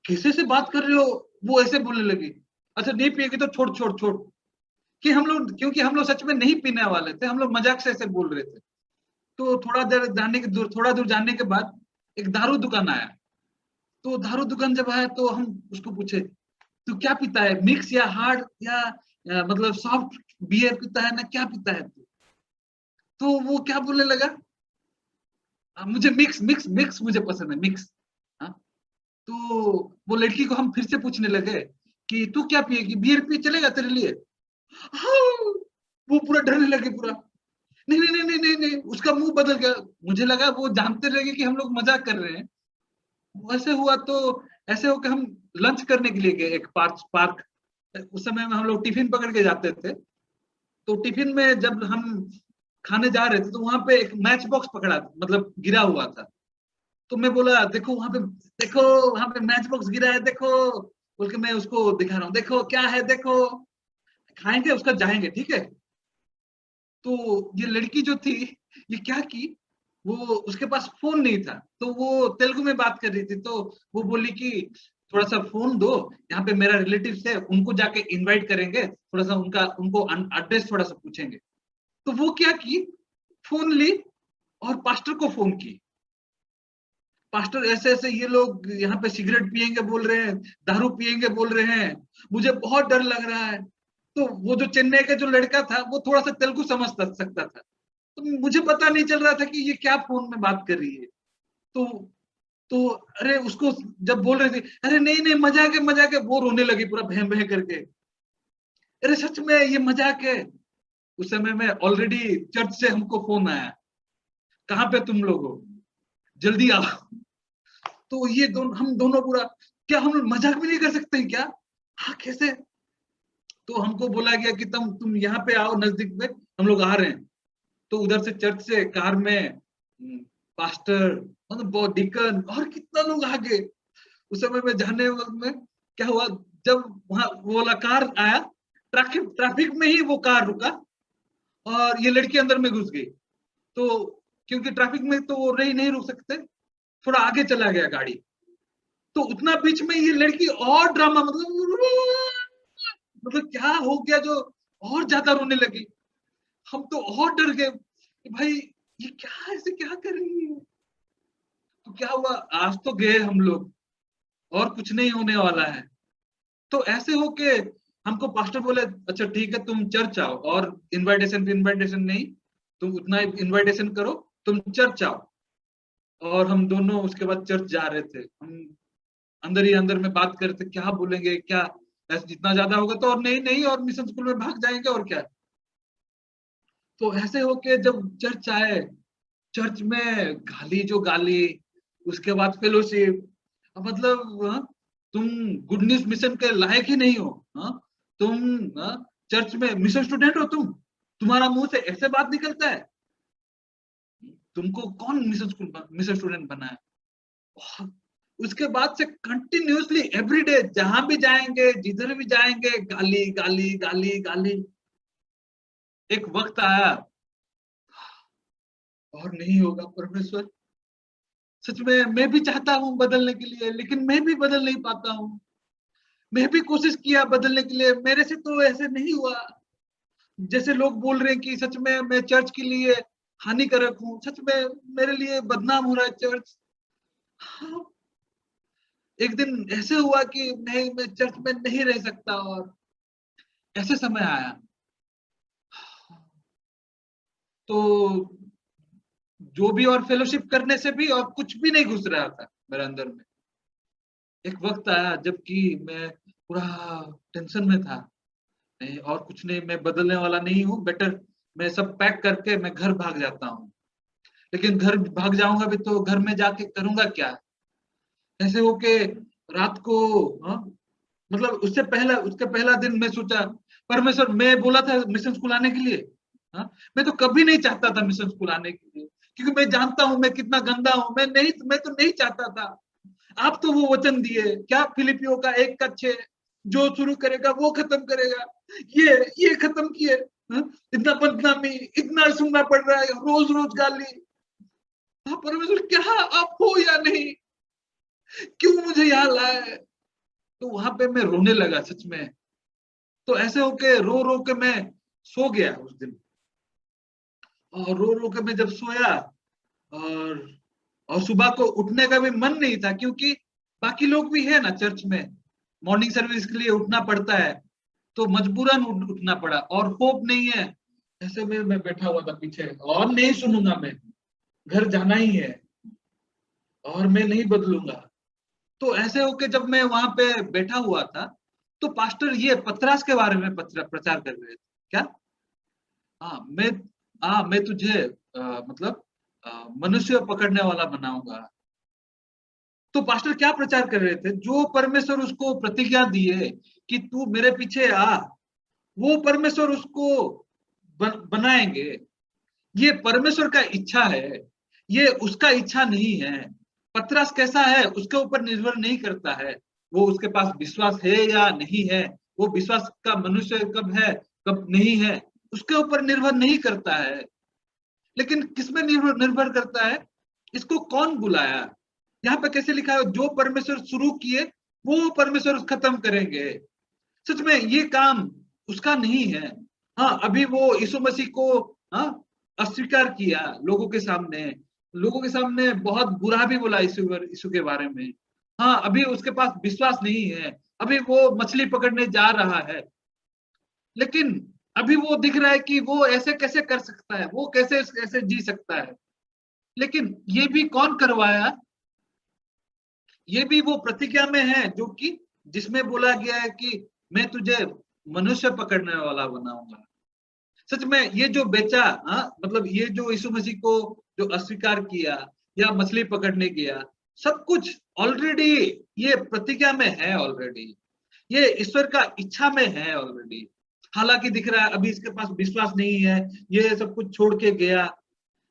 कैसे से बात कर रहे हो, वो ऐसे बोलने लगी। अच्छा नहीं पिएगी तो छोड़ छोड़ छोड़, कि हम लोग, क्योंकि हम लोग सच में नहीं पीने वाले थे, हम लोग मजाक से ऐसे बोल रहे थे। तो थोड़ा दूर जाने के बाद एक दारू दुकान आया। तो दारू दुकान जब आया तो हम उसको पूछे, तू क्या पीता है, मिक्स या हार्ड या मतलब सॉफ्ट बियर पीता है ना, क्या पीता है तू? तो वो क्या बोलने लगा, मुझे मिक्स मिक्स मिक्स मुझे पसंद है, मिक्स। हाँ, तो वो लड़की को हम फिर से पूछने लगे कि तू क्या पिएगी, बियर पी चलेगा तेरे लिए? हाँ, वो पूरा डरने लगे पूरा, नहीं नहीं नहीं नहीं नहीं नहीं, उसका मुंह बदल गया। मुझे लगा वो जानते रहे कि हम लोग मजाक कर रहे हैं। वैसे हुआ तो ऐसे हो कि हम लंच करने के लिए गए एक पार्क। उस समय में हम लोग टिफिन पकड़ के जाते थे। तो टिफिन में जब हम खाने जा रहे थे तो वहां पे एक मैच बॉक्स पकड़ा, मतलब गिरा हुआ था। तो मैं बोला देखो वहां पे, देखो वहां पे मैच बॉक्स गिरा है देखो, बोल के मैं उसको दिखा रहा हूँ, देखो क्या है देखो, खाएंगे उसका जाएंगे, ठीक है। तो ये लड़की जो थी, ये क्या की, वो उसके पास फोन नहीं था, तो वो तेलुगु में बात कर रही थी। तो वो बोली कि थोड़ा सा फोन दो, यहाँ पे मेरा रिलेटिव है, उनको जाके इनवाइट करेंगे, थोड़ा सा उनको एड्रेस थोड़ा सा पूछेंगे। तो वो क्या की, फोन ली और पास्टर को फोन की। पास्टर ऐसे ऐसे ये लोग यहाँ पे सिगरेट पियेंगे बोल रहे हैं, दारू पियेंगे बोल रहे हैं, मुझे बहुत डर लग रहा है। तो वो जो चेन्नई का जो लड़का था वो थोड़ा सा तेलुगु समझ सकता था। तो मुझे पता नहीं चल रहा था कि ये क्या फोन में बात कर रही है। तो तो अरे उसको जब बोल रहे थे, अरे नहीं नहीं मजाक है, वो रोने लगी पूरा भैं भैं करके, अरे सच में ये मजाक है। उस समय में ऑलरेडी चर्च से हमको फोन आया, कहाँ पे तुम लोग हो, जल्दी आओ। तो ये हम दोनों पूरा, क्या हम लोग मजाक भी नहीं कर सकते हैं क्या, हाँ कैसे? तो हमको बोला गया कि तुम यहाँ पे आओ नजदीक में, हम लोग आ रहे हैं। तो उधर से चर्च से कार में पास्टर, मतलब बहुत डिकन और कितना लोग आ गए। उस समय में जाने वक्त में क्या हुआ, जब वहां वो वाला कार आया, ट्रैफिक ट्रैफिक में ही वो कार रुका और ये लड़की अंदर में घुस गई। तो क्योंकि ट्रैफिक में तो वो नहीं नहीं रुक सकते, थोड़ा आगे चला गया गाड़ी। तो उतना बीच में ये लड़की और ड्रामा, मतलब क्या हो गया जो और ज्यादा रोने लगी। हम तो और डर गए कि भाई ये क्या, ऐसे क्या कर रही है। तो क्या हुआ, आज तो गए हम लोग, और कुछ नहीं होने वाला है। तो ऐसे हो के हमको पास्टर बोले, अच्छा ठीक है तुम चर्च आओ, और इनविटेशन पे इनविटेशन नहीं, तुम उतना इनविटेशन करो, तुम चर्च आओ। और हम दोनों उसके बाद चर्च जा रहे थे। हम अंदर ही अंदर में बात कर रहे थे, क्या बोलेंगे क्या, ऐसे जितना ज्यादा होगा तो, और नहीं नहीं और मिशन स्कूल में भाग जाएंगे और क्या। तो ऐसे होके जब चर्च आए, चर्च में गाली जो गाली, उसके बाद फेलोशिप, मतलब तुम गुड न्यूज मिशन के लायक ही नहीं हो। हाँ, तुम चर्च में मिशन स्टूडेंट हो, तुम्हारा मुंह से ऐसे बात निकलता है, तुमको कौन मिशन स्कूल मिशन स्टूडेंट बनाया? उसके बाद से कंटिन्यूअसली एवरीडे जहां भी जाएंगे, जिधर भी जाएंगे, गाली गाली गाली गाली। एक वक्त आया, और नहीं होगा परमेश्वर, सच में मैं भी चाहता हूँ बदलने के लिए, लेकिन मैं भी बदल नहीं पाता हूँ। मैं भी कोशिश किया बदलने के लिए, मेरे से तो ऐसे नहीं हुआ। जैसे लोग बोल रहे हैं कि सच में मैं चर्च के लिए हानिकारक हूँ, सच में मेरे लिए बदनाम हो रहा है चर्च। हाँ, एक दिन ऐसे हुआ कि मैं चर्च में नहीं रह सकता, और ऐसे समय आया। तो जो भी और फेलोशिप करने से भी और कुछ भी नहीं घुस रहा था मेरे अंदर में। एक वक्त आया जबकि मैं पूरा टेंशन में था, नहीं और कुछ नहीं, मैं बदलने वाला नहीं हूँ, बेटर मैं सब पैक करके मैं घर भाग जाता हूँ। लेकिन घर भाग जाऊंगा भी तो घर में जाके करूंगा क्या? ऐसे होके रात को, हाँ, मतलब उसके पहला दिन मैं सोचा, परमेश्वर मैं बोला था मिशन स्कूल आने के लिए, हाँ, मैं तो कभी नहीं चाहता था मिशन स्कूल आने के लिए, क्योंकि मैं जानता हूं मैं कितना गंदा हूं। मैं तो नहीं चाहता था। आप तो वो वचन दिए क्या, फिलिपियों का 1:6, जो शुरू करेगा वो खत्म करेगा। ये खत्म किए। हाँ? इतना बदनामी, इतना सुनना पड़ रहा है, रोज रोज गाली। हाँ परमेश्वर, क्या आप हो या नहीं, क्यों मुझे यहाँ लाए। तो वहां पे मैं रोने लगा सच में। तो ऐसे होके रो रो के मैं सो गया उस दिन। और रो रो के मैं जब सोया, और सुबह को उठने का भी मन नहीं था, क्योंकि बाकी लोग भी है ना चर्च में, मॉर्निंग सर्विस के लिए उठना पड़ता है। तो मजबूरन उठना पड़ा, और होप नहीं है। ऐसे में मैं बैठा हुआ था पीछे, और नहीं सुनूंगा मैं, घर जाना ही है, और मैं नहीं बदलूंगा। तो ऐसे होके जब मैं वहां पे बैठा हुआ था, तो पास्टर ये पतरस के बारे में प्रचार कर रहे थे। क्या? हाँ मैं मैं तुझे मतलब मनुष्य पकड़ने वाला बनाऊंगा। तो पास्टर क्या प्रचार कर रहे थे, जो परमेश्वर उसको प्रतिज्ञा दिए कि तू मेरे पीछे आ, वो परमेश्वर उसको बनाएंगे। ये परमेश्वर का इच्छा है, ये उसका इच्छा नहीं है। पतरस कैसा है उसके ऊपर निर्भर नहीं करता है, वो उसके पास विश्वास है या नहीं है, वो विश्वास का मनुष्य कब है कब नहीं है, उसके ऊपर निर्भर नहीं करता है। लेकिन किसमें निर्भर करता है, इसको कौन बुलाया। यहाँ पे कैसे लिखा है, जो परमेश्वर शुरू किए वो परमेश्वर खत्म करेंगे। सच में ये काम उसका नहीं है। हाँ अभी वो यीशु मसीह को हाँ अस्वीकार किया लोगों के सामने बहुत बुरा भी बोला यीशु के बारे में। हाँ अभी उसके पास विश्वास नहीं है, अभी वो मछली पकड़ने जा रहा है, लेकिन अभी वो दिख रहा है कि वो ऐसे कैसे कर सकता है, वो कैसे ऐसे जी सकता है। लेकिन ये भी कौन करवाया, ये भी वो प्रतिज्ञा में है जो कि जिसमें बोला गया है कि मैं तुझे मनुष्य पकड़ने वाला बनाऊंगा। सच में ये जो बेचा, हाँ मतलब ये जो यीशु मसीह को जो अस्वीकार किया या मछली पकड़ने गया, सब कुछ ऑलरेडी ये प्रतिज्ञा में है ऑलरेडी, ये ईश्वर का इच्छा में है ऑलरेडी। हालांकि दिख रहा है अभी इसके पास विश्वास नहीं है, ये सब कुछ छोड़ के गया,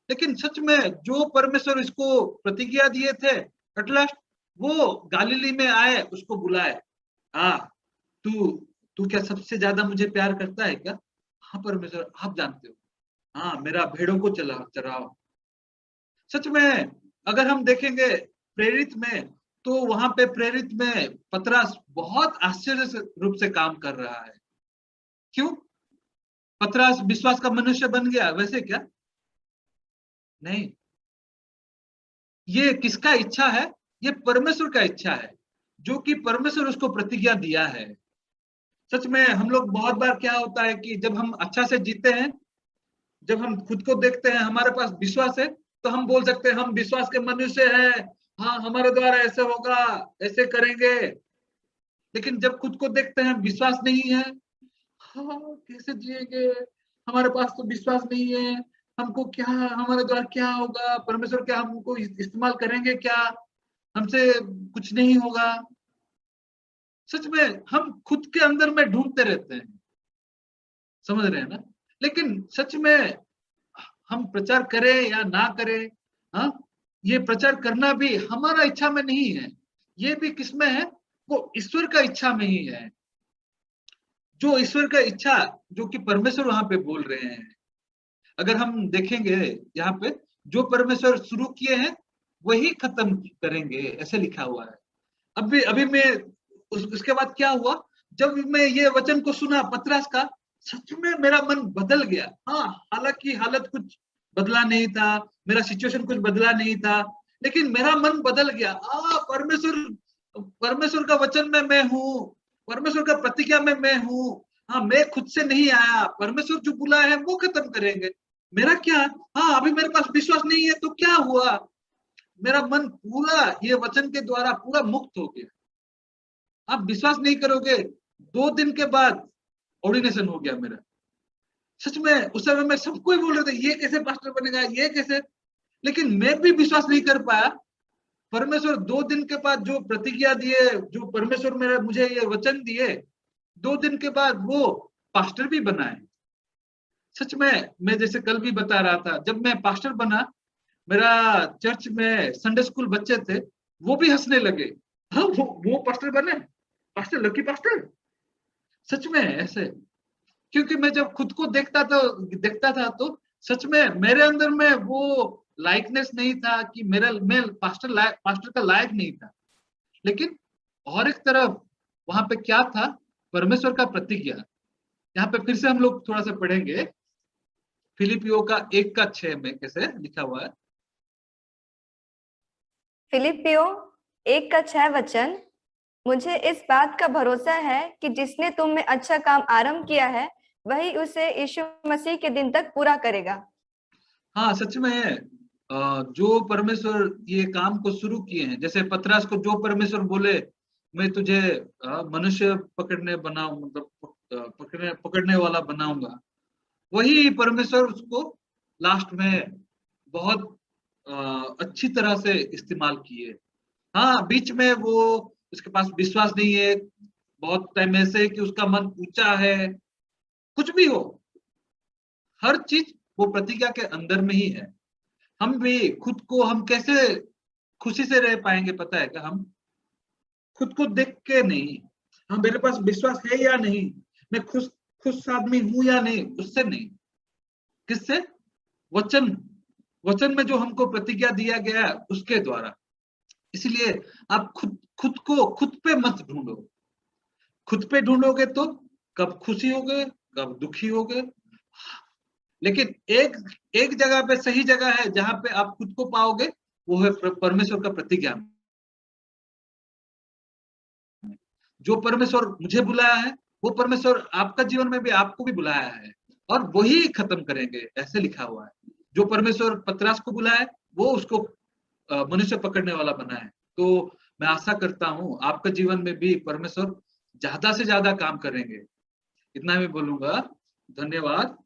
लेकिन सच में जो परमेश्वर इसको प्रतिज्ञा दिए थे, एट लास्ट वो गालिली में आए, उसको बुलाए। हाँ तू तू क्या सबसे ज्यादा मुझे प्यार करता है क्या? हाँ परमेश्वर आप जानते हो। हाँ मेरा भेड़ों को चराओ। सच में अगर हम देखेंगे प्रेरित में, तो वहां पे प्रेरित में पतरस बहुत आश्चर्य रूप से काम कर रहा है। क्यों? पतरस विश्वास का मनुष्य बन गया वैसे क्या? नहीं, ये किसका इच्छा है? ये परमेश्वर का इच्छा है, जो कि परमेश्वर उसको प्रतिज्ञा दिया है। सच में हम लोग बहुत बार क्या होता है कि जब हम अच्छा से जीते हैं, जब हम खुद को देखते हैं हमारे पास विश्वास है, तो हम बोल सकते हैं हम विश्वास के मनुष्य हैं, हाँ हमारे द्वारा ऐसे होगा, ऐसे करेंगे। लेकिन जब खुद को देखते हैं विश्वास नहीं है, हाँ कैसे जिएंगे, हमारे पास तो विश्वास नहीं है, हमको क्या, हमारे द्वारा क्या होगा, परमेश्वर क्या हमको इस्तेमाल करेंगे क्या, हमसे कुछ नहीं होगा। सच में हम खुद के अंदर में ढूंढते रहते हैं, समझ रहे हैं ना। लेकिन सच में हम प्रचार करें या ना करें, हाँ ये प्रचार करना भी हमारा इच्छा में नहीं है, ये भी किसमें है, वो ईश्वर का इच्छा में ही है। जो ईश्वर का इच्छा, जो कि परमेश्वर वहां पे बोल रहे हैं, अगर हम देखेंगे यहाँ पे, जो परमेश्वर शुरू किए हैं वही खत्म करेंगे, ऐसे लिखा हुआ है। अभी मैं उसके बाद क्या हुआ, जब मैं ये वचन को सुना पतरस का, सच में मेरा मन बदल गया। हाँ हालांकि हालत कुछ बदला नहीं था, मेरा सिचुएशन कुछ बदला नहीं था, लेकिन मेरा मन बदल गया। परमेश्वर परमेश्वर का वचन में मैं हूँ, परमेश्वर का प्रतिज्ञा में मैं हूँ। हाँ मैं खुद से नहीं आया, परमेश्वर जो बुलाया है वो खत्म करेंगे, मेरा क्या। हाँ अभी मेरे पास विश्वास नहीं है तो क्या हुआ, मेरा मन पूरा ये वचन के द्वारा पूरा मुक्त हो गया। आप विश्वास नहीं करोगे, 2 दिन के बाद ऑर्डिनेशन हो गया मेरा। सच में उस समय मैं सबको ही बोल रहे थे ये कैसे पास्टर बनेगा, ये कैसे, लेकिन मैं भी विश्वास नहीं कर पाया। परमेश्वर 2 दिन के बाद जो प्रतिज्ञा दिए, जो परमेश्वर मेरा मुझे ये वचन दिए, 2 दिन के बाद वो पास्टर भी बनाए। सच में मैं जैसे कल भी बता रहा था, जब मैं पास्टर बना, मेरा चर्च में संडे स्कूल बच्चे थे, वो भी हंसने लगे। हाँ, वो पास्टर बने, पास्टर लकी पास्टर। सच में ऐसे, क्योंकि मैं जब खुद को देखता था तो सच में मेरे अंदर में वो लाइकनेस नहीं था कि मैं पास्टर का लायक नहीं था। लेकिन और एक तरफ वहां पे क्या था, परमेश्वर का प्रतिज्ञा। यहाँ पे फिर से हम लोग थोड़ा सा पढ़ेंगे, फिलिपियो का 1:6 में कैसे लिखा हुआ है। फिलिपियो 1:6 मुझे इस बात का भरोसा है कि जिसने तुम में अच्छा काम आरंभ किया है वही उसे यीशु मसीह के दिन तक पूरा करेगा। हाँ सच में है। जो परमेश्वर ये काम को शुरू किए हैं, जैसे पतरस को जो परमेश्वर बोले मैं तुझे मनुष्य पकड़ने बनाऊं, मतलब पकड़ने वाला बनाऊंगा, वही परमेश्वर उसको लास्ट में बहुत अच्छी तरह से इस्तेमाल किए। हाँ, बीच में वो उसके पास विश्वास नहीं है, बहुत टाइम ऐसे है कि उसका मन ऊंचा है, कुछ भी हो, हर चीज वो प्रतिज्ञा के अंदर में ही है। हम भी खुद को हम कैसे खुशी से रह पाएंगे पता है क्या? हम खुद को देख के नहीं, हम मेरे पास विश्वास है या नहीं, मैं खुश खुश आदमी हूं या नहीं, उससे नहीं। किससे? वचन, वचन में जो हमको प्रतिज्ञा दिया गया है उसके द्वारा। इसलिए आप खुद खुद को खुद पे मत ढूंढो। खुद पे ढूंढोगे तो कब खुशी होगे, कब दुखी होगे। लेकिन एक एक जगह पे सही जगह है जहां पे आप खुद को पाओगे, वो है परमेश्वर का प्रतिज्ञा। जो परमेश्वर मुझे बुलाया है, वो परमेश्वर आपका जीवन में भी आपको भी बुलाया है, और वही खत्म करेंगे, ऐसे लिखा हुआ है। जो परमेश्वर पतरस को बुलाया है, वो उसको मनुष्य पकड़ने वाला बना है। तो मैं आशा करता हूं आपके जीवन में भी परमेश्वर ज्यादा से ज्यादा काम करेंगे। इतना मैं बोलूंगा। धन्यवाद।